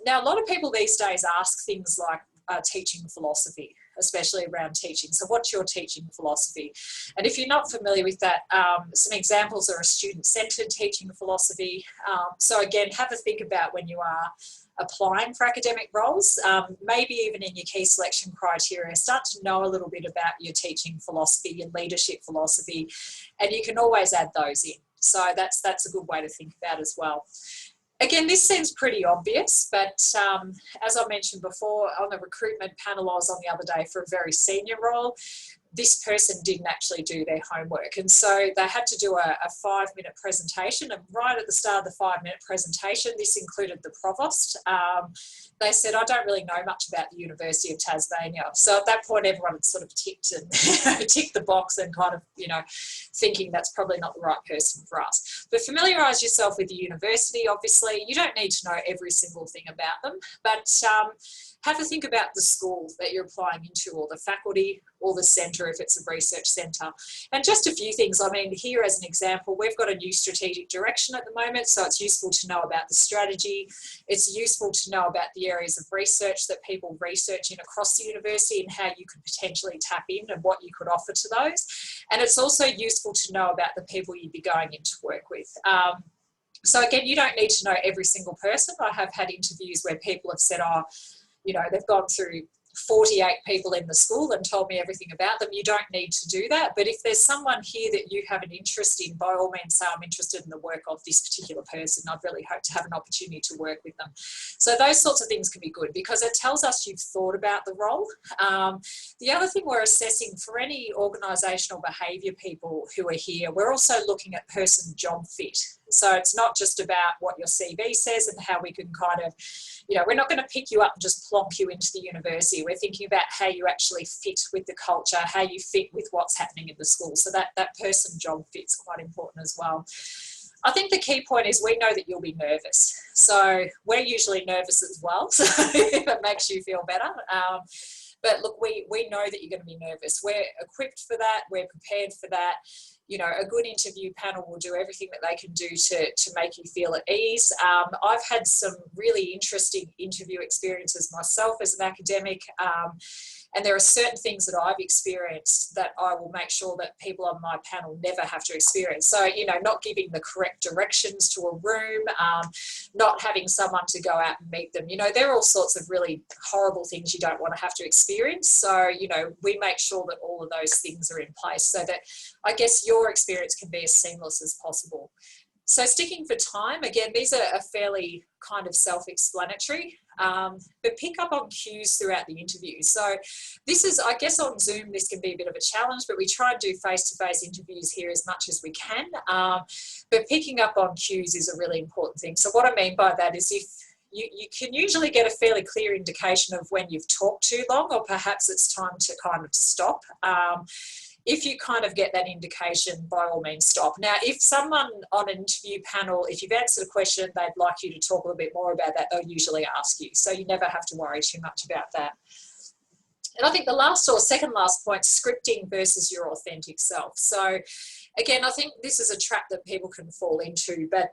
Now, a lot of people these days ask things like, teaching philosophy, especially around teaching. So what's your teaching philosophy? And if you're not familiar with that, some examples are a student-centered teaching philosophy. So again, have a think about when you are applying for academic roles, maybe even in your key selection criteria, start to know a little bit about your teaching philosophy, your leadership philosophy, and you can always add those in. So that's a good way to think about as well. Again, this seems pretty obvious, but as I mentioned before, on the recruitment panel I was on the other day for a very senior role, this person didn't actually do their homework. And so they had to do a 5-minute presentation. And right at the start of the 5-minute presentation, this included the provost. They said, I don't really know much about the University of Tasmania. So at that point, everyone had sort of ticked the box and kind of, thinking that's probably not the right person for us. But familiarise yourself with the university, obviously. You don't need to know every single thing about them, but have a think about the school that you're applying into, or the faculty, or the centre if it's a research centre. And just a few things. I mean, here as an example, we've got a new strategic direction at the moment, so it's useful to know about the strategy. It's useful to know about the areas of research that people research in across the university and how you could potentially tap in and what you could offer to those. And it's also useful to know about the people you'd be going in to work with. So again, you don't need to know every single person. I have had interviews where people have said, oh, you know, they've gone through 48 people in the school and told me everything about them. You don't need to do that. But if there's someone here that you have an interest in, by all means say, I'm interested in the work of this particular person. I'd really hope to have an opportunity to work with them. So those sorts of things can be good because it tells us you've thought about the role. The other thing we're assessing for any organisational behaviour people who are here, we're also looking at person job fit. So it's not just about what your CV says and how we can kind of, you know, we're not going to pick you up and just plonk you into the university. We're thinking about how you actually fit with the culture, how you fit with what's happening in the school. So that person job fit's quite important as well. I think the key point is we know that you'll be nervous. So we're usually nervous as well, so if it makes you feel better. But look, we know that you're going to be nervous. We're equipped for that. We're prepared for that. You know, a good interview panel will do everything that they can do to make you feel at ease. I've had some really interesting interview experiences myself as an academic. And there are certain things that I've experienced that I will make sure that people on my panel never have to experience. So, you know, not giving the correct directions to a room, not having someone to go out and meet them. You know, there are all sorts of really horrible things you don't want to have to experience. So, you know, we make sure that all of those things are in place so that I guess your experience can be as seamless as possible. So sticking for time, again, these are fairly kind of self-explanatory, but pick up on cues throughout the interview. So this is, I guess on Zoom, this can be a bit of a challenge, but we try and do face-to-face interviews here as much as we can. But picking up on cues is a really important thing. So what I mean by that is if you can usually get a fairly clear indication of when you've talked too long or perhaps it's time to kind of stop. If you kind of get that indication, by all means stop. Now, if someone on an interview panel, if you've answered a question, they'd like you to talk a little bit more about that, they'll usually ask you. So you never have to worry too much about that. And I think the last or second last point, scripting versus your authentic self. So again, I think this is a trap that people can fall into, but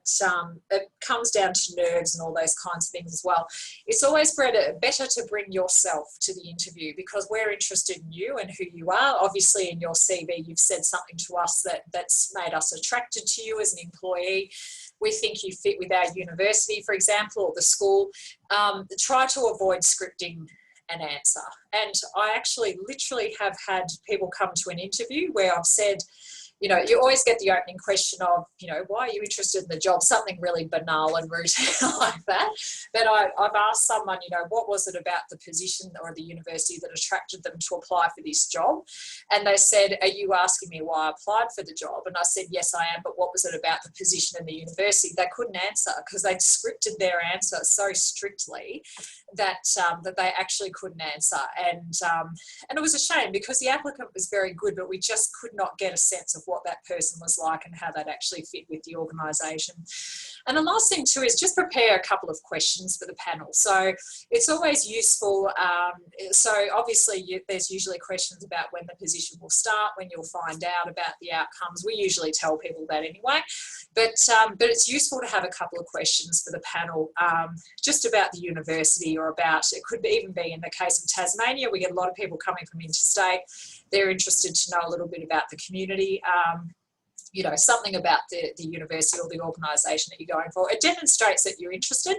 it comes down to nerves and all those kinds of things as well. It's always better to bring yourself to the interview because we're interested in you and who you are. Obviously, in your CV, you've said something to us that's made us attracted to you as an employee. We think you fit with our university, for example, or the school. Try to avoid scripting an answer. And I actually literally have had people come to an interview where I've said, you know, you always get the opening question of, you know, why are you interested in the job? Something really banal and routine like that. But I've asked someone, you know, what was it about the position or the university that attracted them to apply for this job? And they said, are you asking me why I applied for the job? And I said, yes, I am. But what was it about the position in the university? They couldn't answer because they'd scripted their answer so strictly that they actually couldn't answer. And it was a shame because the applicant was very good, but we just could not get a sense of what that person was like and how they'd actually fit with the organisation. And the last thing too is just prepare a couple of questions for the panel. So it's always useful. So obviously there's usually questions about when the position will start, when you'll find out about the outcomes. We usually tell people that anyway, but it's useful to have a couple of questions for the panel just about the university or about, it could even be in the case of Tasmania, we get a lot of people coming from interstate. They're interested to know a little bit about the community, you know, something about the university or the organisation that you're going for. It demonstrates that you're interested.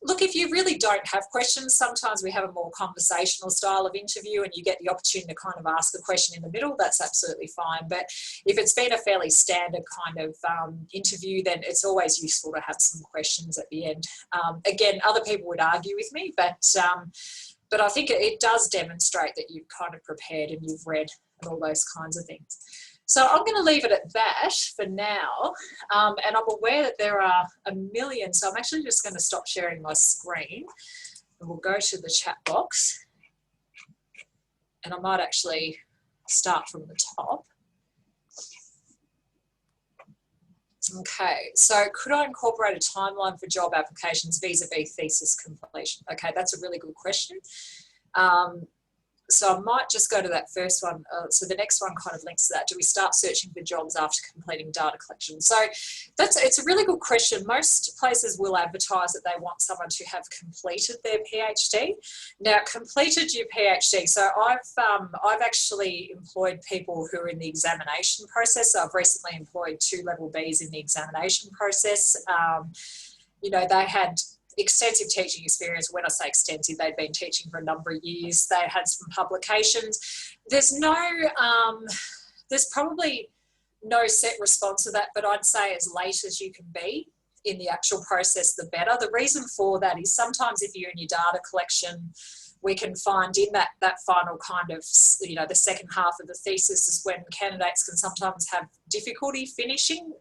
Look, if you really don't have questions, sometimes we have a more conversational style of interview and you get the opportunity to kind of ask the question in the middle, that's absolutely fine. But if it's been a fairly standard kind of interview, then it's always useful to have some questions at the end. Again, other people would argue with me, but I think it does demonstrate that you've kind of prepared and you've read and all those kinds of things. So I'm going to leave it at that for now, and I'm aware that there are a million, so I'm actually just going to stop sharing my screen and we'll go to the chat box, and I might actually start from the top. Okay, so could I incorporate a timeline for job applications vis-a-vis thesis completion? Okay, that's a really good question. So I might just go to that first one. So the next one kind of links to that. Do we start searching for jobs after completing data collection? So it's a really good question. Most places will advertise that they want someone to have completed their PhD. Now, completed your PhD. So I've actually employed people who are in the examination process. So I've recently employed 2 level Bs in the examination process. You know, they had extensive teaching experience. When I say extensive, they'd been teaching for a number of years. They had some publications. There's probably no set response to that, but I'd say as late as you can be in the actual process, the better. The reason for that is sometimes if you're in your data collection, we can find in that final kind of, you know, the second half of the thesis is when candidates can sometimes have difficulty finishing.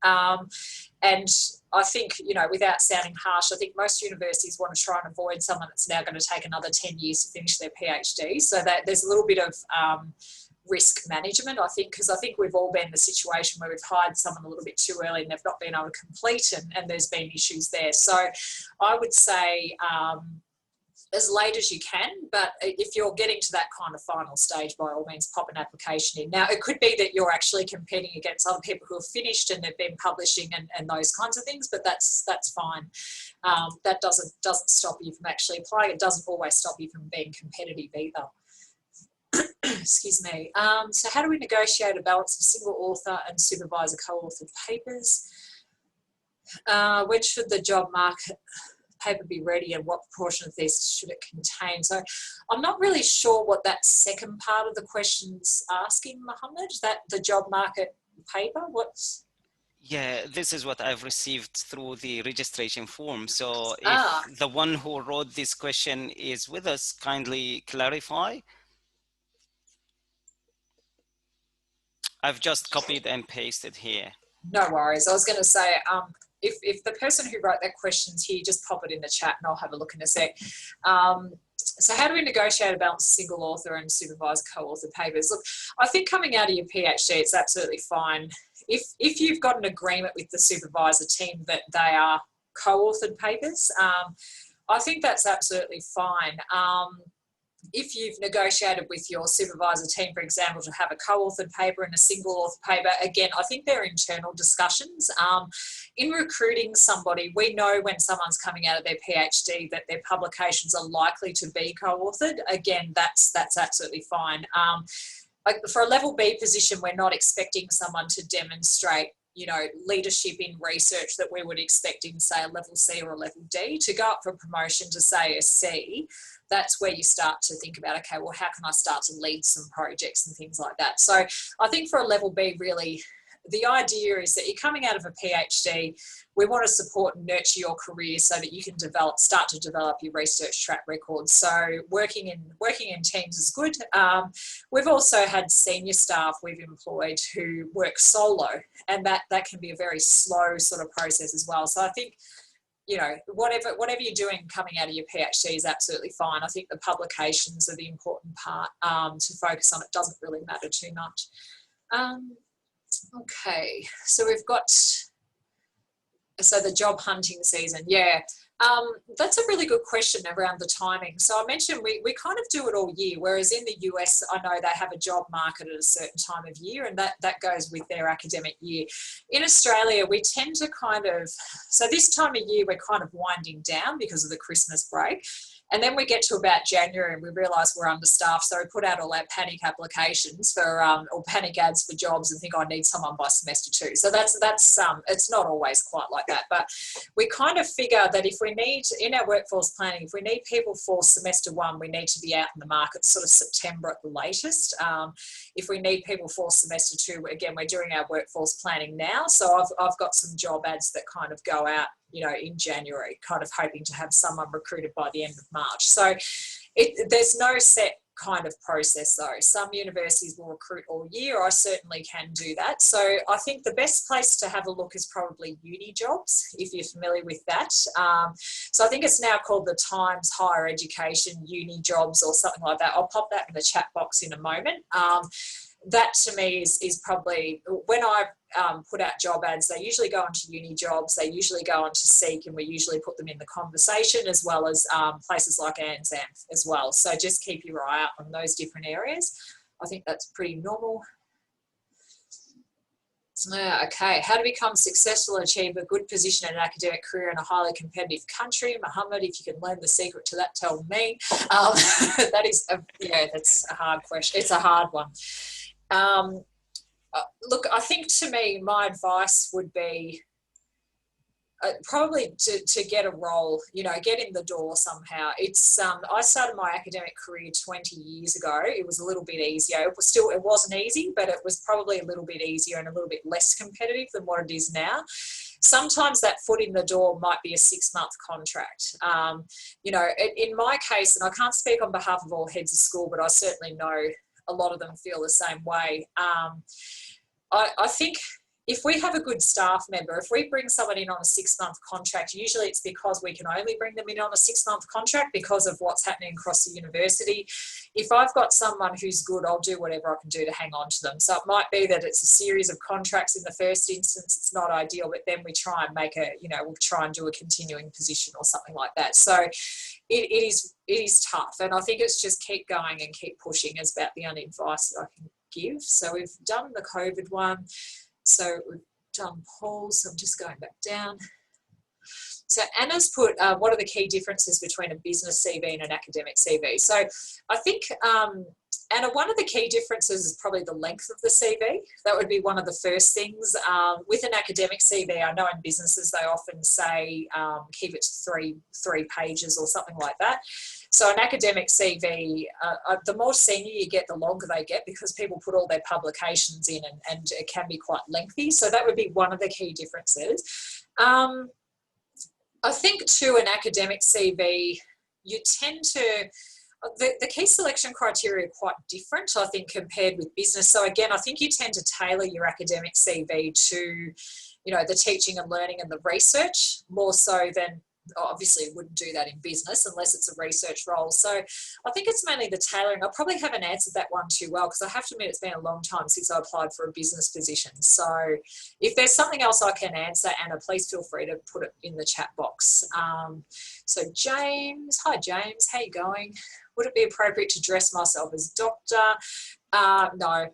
And I think, you know, without sounding harsh, I think most universities want to try and avoid someone that's now going to take another 10 years to finish their PhD. So that there's a little bit of risk management, I think, because I think we've all been in the situation where we've hired someone a little bit too early and they've not been able to complete, and there's been issues there. So I would say as late as you can, but if you're getting to that kind of final stage, by all means, pop an application in. Now, it could be that you're actually competing against other people who have finished and they've been publishing and those kinds of things, but that's fine. That doesn't stop you from actually applying. It doesn't always stop you from being competitive either. Excuse me. So how do we negotiate a balance of single author and supervisor co-authored papers? When should the job market paper be ready and what proportion of these should it contain? So I'm not really sure what that second part of the question's asking, Mohammed, that the job market paper, what's... Yeah, this is what I've received through the registration form. So if the one who wrote this question is with us, kindly clarify. I've just copied and pasted here. No worries. I was going to say, if the person who wrote that question's here, just pop it in the chat and I'll have a look in a sec. So how do we negotiate a balance of single author and supervised co-authored papers? Look, I think coming out of your PhD, it's absolutely fine. If you've got an agreement with the supervisor team that they are co-authored papers, I think that's absolutely fine. If you've negotiated with your supervisor team, for example, to have a co-authored paper and a single author paper, again, I think they're internal discussions. In recruiting somebody, we know when someone's coming out of their PhD that their publications are likely to be co-authored. Again, that's absolutely fine. Like for a level B position, we're not expecting someone to demonstrate, you know, leadership in research that we would expect in, say, a level C or a level D. To go up for promotion to, say, a C, that's where you start to think about, okay, well, how can I start to lead some projects and things like that? So I think for a level B, really, the idea is that you're coming out of a PhD, we want to support and nurture your career so that you can start to develop your research track record. So working in teams is good. We've also had senior staff we've employed who work solo, and that can be a very slow sort of process as well. So I think, you know, whatever you're doing coming out of your PhD is absolutely fine. I think the publications are the important part to focus on. It doesn't really matter too much. Okay, so we've got, so the job hunting season, yeah. That's a really good question around the timing. So I mentioned we kind of do it all year, whereas in the US, I know they have a job market at a certain time of year, and that goes with their academic year. In Australia, we tend to kind of, so this time of year, we're kind of winding down because of the Christmas break. And then we get to about January and we realise we're understaffed. So we put out all our panic applications for, or panic ads for jobs and think, I need someone by semester 2. So that's it's not always quite like that. But we kind of figure that if we need, in our workforce planning, if we need people for semester 1, we need to be out in the market sort of September at the latest. If we need people for semester 2, again, we're doing our workforce planning now. So I've got some job ads that kind of go out, you know, in January, kind of hoping to have someone recruited by the end of March. So there's no set kind of process though. Some universities will recruit all year. I certainly can do that. So I think the best place to have a look is probably uni jobs, if you're familiar with that. So I think it's now called the Times Higher Education Uni Jobs or something like that. I'll pop that in the chat box in a moment. That to me is probably, when I've put out job ads, they usually go onto uni jobs, they usually go onto Seek, and we usually put them in the conversation, as well as places like ANZAM as well. So just keep your eye out on those different areas. I think that's pretty normal. Okay, how to become successful and achieve a good position in an academic career in a highly competitive country. Mohammed, if you can learn the secret to that, tell me. That is, that's a hard question. It's a hard one. Look, I think to me, my advice would be probably to get a role, get in the door somehow. It's I started my academic career 20 years ago. It was a little bit easier. It wasn't easy, but it was probably a little bit easier and a little bit less competitive than what it is now. Sometimes that foot in the door might be a 6-month contract. In my case, and I can't speak on behalf of all heads of school, but I certainly know a lot of them feel the same way. I think if we have a good staff member, if we bring someone in on a 6-month contract, usually it's because we can only bring them in on a 6-month contract because of what's happening across the university. If I've got someone who's good, I'll do whatever I can do to hang on to them. So it might be that it's a series of contracts in the first instance. It's not ideal, but then we try and we'll try and do a continuing position or something like that. So it is tough. And I think it's just keep going and keep pushing is about the only advice that I can give. So we've done the COVID one. So we've done Paul, so I'm just going back down. So Anna's put, what are the key differences between a business CV and an academic CV? So I think, Anna, one of the key differences is probably the length of the CV. That would be one of the first things. With an academic CV, I know in businesses they often say keep it to three pages or something like that. So an academic CV, the more senior you get, the longer they get because people put all their publications in and it can be quite lengthy. So that would be one of the key differences. I think too, an academic CV, you tend to, the key selection criteria are quite different, I think, compared with business. So again, I think you tend to tailor your academic CV to, the teaching and learning and the research more so than, obviously wouldn't do that in business unless it's a research role. So I think it's mainly the tailoring. I probably haven't answered that one too well because I have to admit it's been a long time since I applied for a business position. So if there's something else I can answer, Anna, please feel free to put it in the chat box. So James, hi James, how you going? Would it be appropriate to dress myself as doctor? No,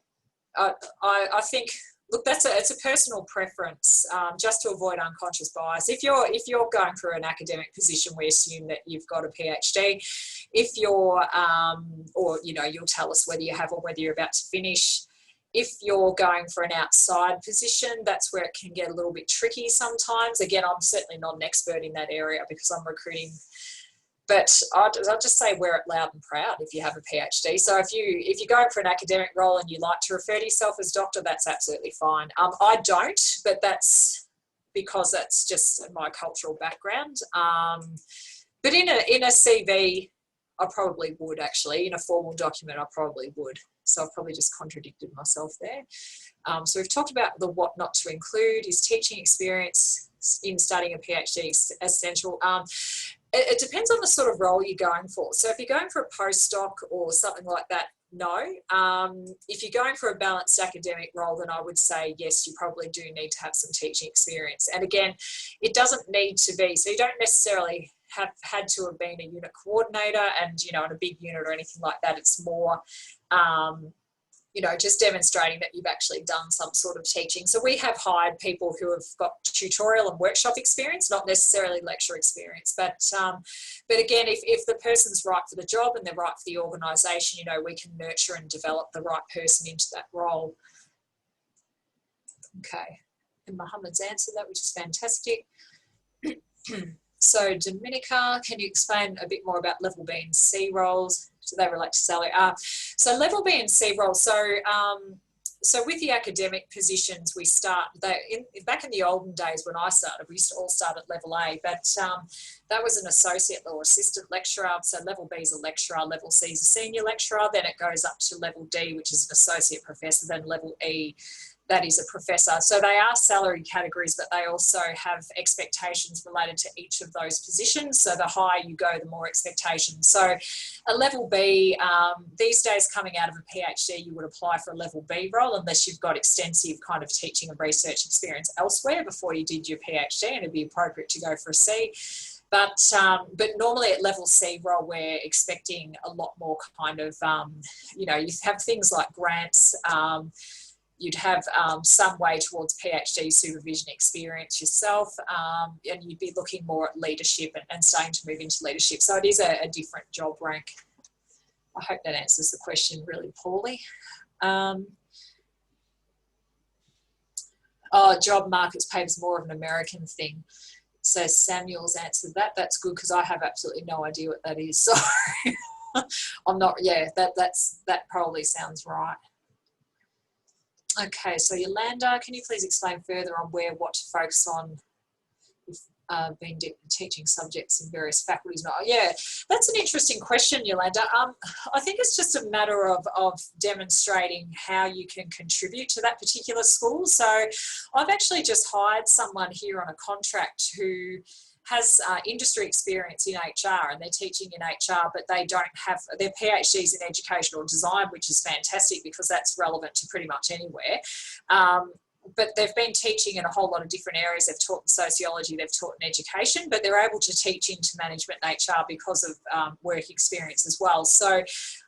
I think, look, it's a personal preference, just to avoid unconscious bias. If you're going for an academic position, we assume that you've got a PhD. If you're, you'll tell us whether you have or whether you're about to finish. If you're going for an outside position, that's where it can get a little bit tricky sometimes. Again, I'm certainly not an expert in that area because I'm recruiting. But I'll just say wear it loud and proud if you have a PhD. So if you're going for an academic role and you like to refer to yourself as doctor, that's absolutely fine. I don't, but that's because that's just my cultural background. But in a CV, I probably would actually. In a formal document, I probably would. So I've probably just contradicted myself there. So we've talked about the what not to include. Is teaching experience in studying a PhD essential? It depends on the sort of role you're going for. So if you're going for a postdoc or something like that, no. If you're going for a balanced academic role, then I would say, yes, you probably do need to have some teaching experience. And again, it doesn't need to be, so you don't necessarily have had to have been a unit coordinator and, in a big unit or anything like that. It's more, just demonstrating that you've actually done some sort of teaching. So we have hired people who have got tutorial and workshop experience, not necessarily lecture experience. But again, if the person's right for the job and they're right for the organisation, we can nurture and develop the right person into that role. Okay, and Mohammed's answered that, which is fantastic. So Dominica, can you explain a bit more about level B and C roles? Do they relate to salary? So level B and C roles. So with the academic positions, we start back in the olden days when I started, we used to all start at level A, but that was an associate or assistant lecturer. So level B is a lecturer, level C is a senior lecturer. Then it goes up to level D, which is an associate professor. Then level E that is a professor. So they are salary categories, but they also have expectations related to each of those positions. So the higher you go, the more expectations. So a level B, these days coming out of a PhD, you would apply for a level B role unless you've got extensive kind of teaching and research experience elsewhere before you did your PhD, and it'd be appropriate to go for a C. But normally at level C role, we're expecting a lot more kind of, you know, you have things like grants, you'd have some way towards PhD supervision experience yourself, and you'd be looking more at leadership and starting to move into leadership. So it is a different job rank. I hope that answers the question really poorly. Oh, job markets papers more of an American thing. So Samuel's answered that. That's good because I have absolutely no idea what that is. So I'm not, yeah, that probably sounds right. Okay, so Yolanda, can you please explain further on what to focus on if been teaching subjects in various faculties? Yeah, that's an interesting question, Yolanda. I think it's just a matter of demonstrating how you can contribute to that particular school. So I've actually just hired someone here on a contract who has industry experience in HR, and they're teaching in HR, but they don't have their PhDs in educational design, which is fantastic because that's relevant to pretty much anywhere. But they've been teaching in a whole lot of different areas. They've taught in sociology, they've taught in education, but they're able to teach into management and HR because of work experience as well. So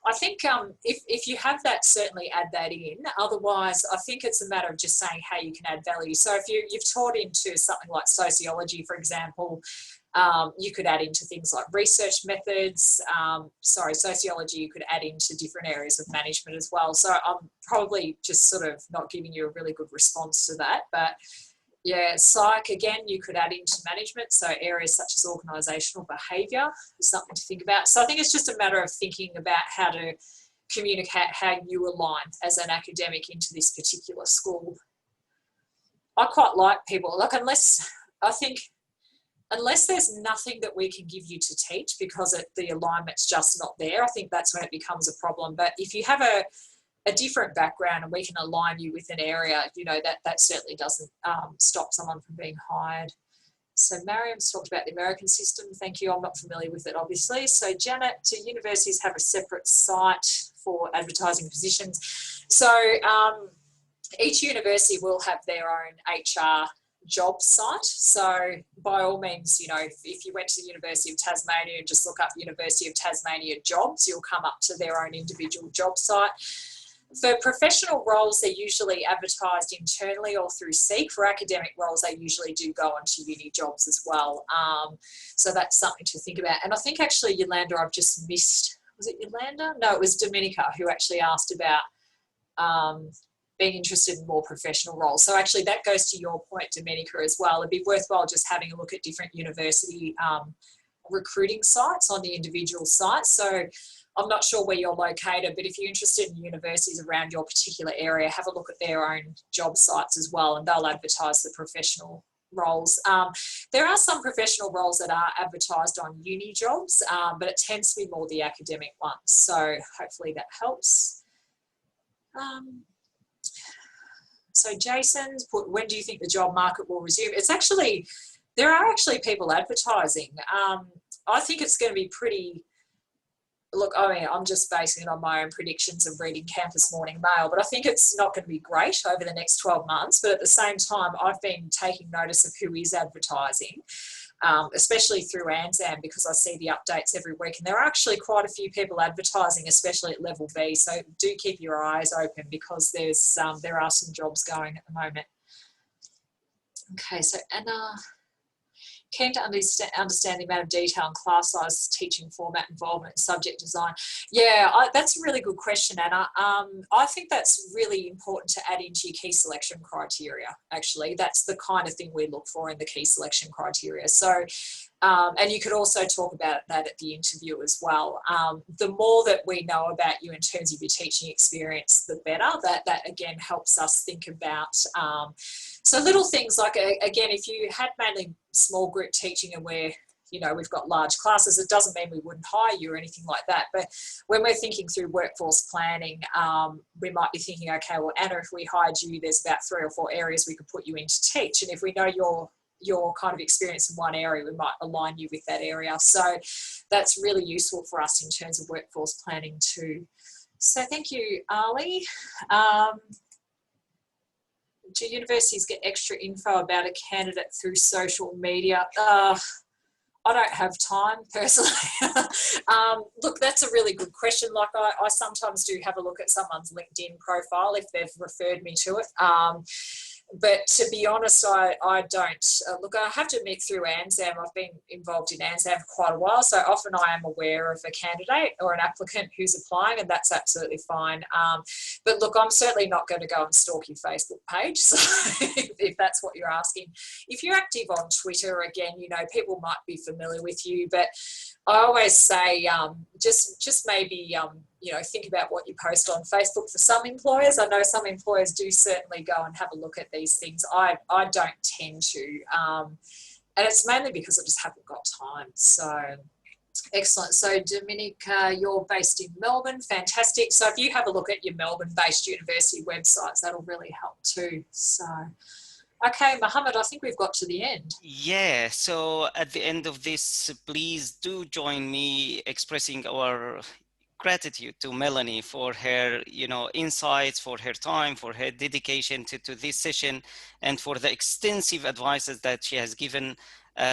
I think if you have that, certainly add that in. Otherwise, I think it's a matter of just saying how you can add value. So if you've taught into something like sociology, for example, you could add into things like research methods. Sociology, you could add into different areas of management as well. So I'm probably just sort of not giving you a really good response to that. But yeah, psych, again, you could add into management. So areas such as organisational behaviour is something to think about. So I think it's just a matter of thinking about how to communicate how you align as an academic into this particular school. I quite like people, like unless there's nothing that we can give you to teach because the alignment's just not there, I think that's when it becomes a problem. But if you have a different background and we can align you with an area, you know, that certainly doesn't stop someone from being hired. So Mariam's talked about the American system. Thank you. I'm not familiar with it, obviously. So Janet, do universities have a separate site for advertising positions? So each university will have their own HR job site. So by all means, you know, if you went to the University of Tasmania and just look up University of Tasmania jobs, you'll come up to their own individual job site. For professional roles, they're usually advertised internally or through Seek. For academic roles, they usually do go onto uni jobs as well. So that's something to think about. And I think actually, Yolanda, I've just missed, was it Yolanda? No, it was Dominica who actually asked about being interested in more professional roles. So actually that goes to your point, Domenica, as well. It'd be worthwhile just having a look at different university recruiting sites on the individual sites. So I'm not sure where you're located, but if you're interested in universities around your particular area, have a look at their own job sites as well, and they'll advertise the professional roles. There are some professional roles that are advertised on uni jobs, but it tends to be more the academic ones. So hopefully that helps. So Jason's put, when do you think the job market will resume? It's actually, there are actually people advertising. I think it's going to be pretty, look, I mean, I'm just basing it on my own predictions of reading Campus Morning Mail, but I think it's not going to be great over the next 12 months. But at the same time, I've been taking notice of who is advertising, especially through ANZAM, because I see the updates every week. And there are actually quite a few people advertising, especially at level B. So do keep your eyes open because there are some jobs going at the moment. Okay, so Anna, keen to understand the amount of detail in class size, teaching format, involvement, subject design. Yeah, that's a really good question, Anna. I think that's really important to add into your key selection criteria, actually. That's the kind of thing we look for in the key selection criteria. So, and you could also talk about that at the interview as well. The more that we know about you in terms of your teaching experience, the better. That again helps us think about so little things like, again, if you had mainly small group teaching and we're, you know, we've got large classes. It doesn't mean we wouldn't hire you or anything like that. But when we're thinking through workforce planning, we might be thinking, okay, well, Anna, if we hired you, there's about 3 or 4 areas we could put you in to teach. And if we know your kind of experience in one area, we might align you with that area. So that's really useful for us in terms of workforce planning too. So thank you, Ali. Do universities get extra info about a candidate through social media? I don't have time personally. Look, that's a really good question. Like I sometimes do have a look at someone's LinkedIn profile if they've referred me to it. But to be honest, I don't. Look, I have to admit through ANZAM, I've been involved in ANZAM for quite a while, so often I am aware of a candidate or an applicant who's applying, and that's absolutely fine. But look, I'm certainly not going to go and stalk your Facebook page, so if that's what you're asking. If you're active on Twitter, again, you know, people might be familiar with you, but I always say just maybe, you know, think about what you post on Facebook for some employers. I know some employers do certainly go and have a look at these things. I don't tend to. And it's mainly because I just haven't got time. So excellent. So Dominica, you're based in Melbourne. Fantastic. So if you have a look at your Melbourne-based university websites, that'll really help too. So okay, Mohammed, I think we've got to the end. Yeah, so at the end of this, please do join me expressing our gratitude to Melanie for her, you know, insights, for her time, for her dedication to this session, and for the extensive advices that she has given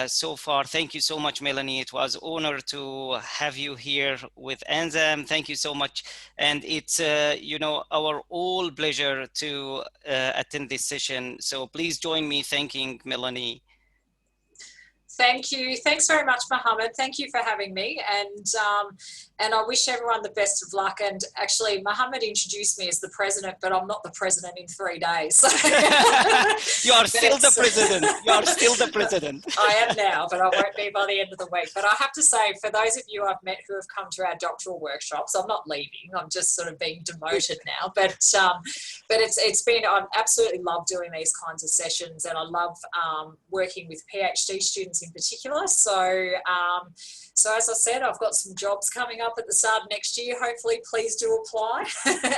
so far. Thank you so much, Melanie. It was an honor to have you here with ANZAM. Thank you so much. And it's, you know, our all pleasure to attend this session. So please join me thanking Melanie. Thank you. Thanks very much, Mohammed. Thank you for having me. And I wish everyone the best of luck. And actually, Mohammed introduced me as the president, but I'm not the president in 3 days. So. You are still the president. You are still the president. I am now, but I won't be by the end of the week. But I have to say, for those of you I've met who have come to our doctoral workshops, I'm not leaving. I'm just sort of being demoted now. But it's been, I absolutely love doing these kinds of sessions, and I love working with PhD students in particular. So as I said, I've got some jobs coming up at the start of next year. Hopefully, please do apply,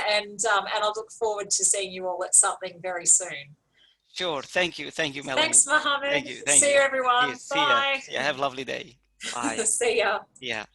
and I look forward to seeing you all at something very soon. Sure. Thank you, Melanie. Thanks, Mohammed. Thank you. See you, everyone. See Bye. ya. Have a lovely day. Bye. See ya. Yeah.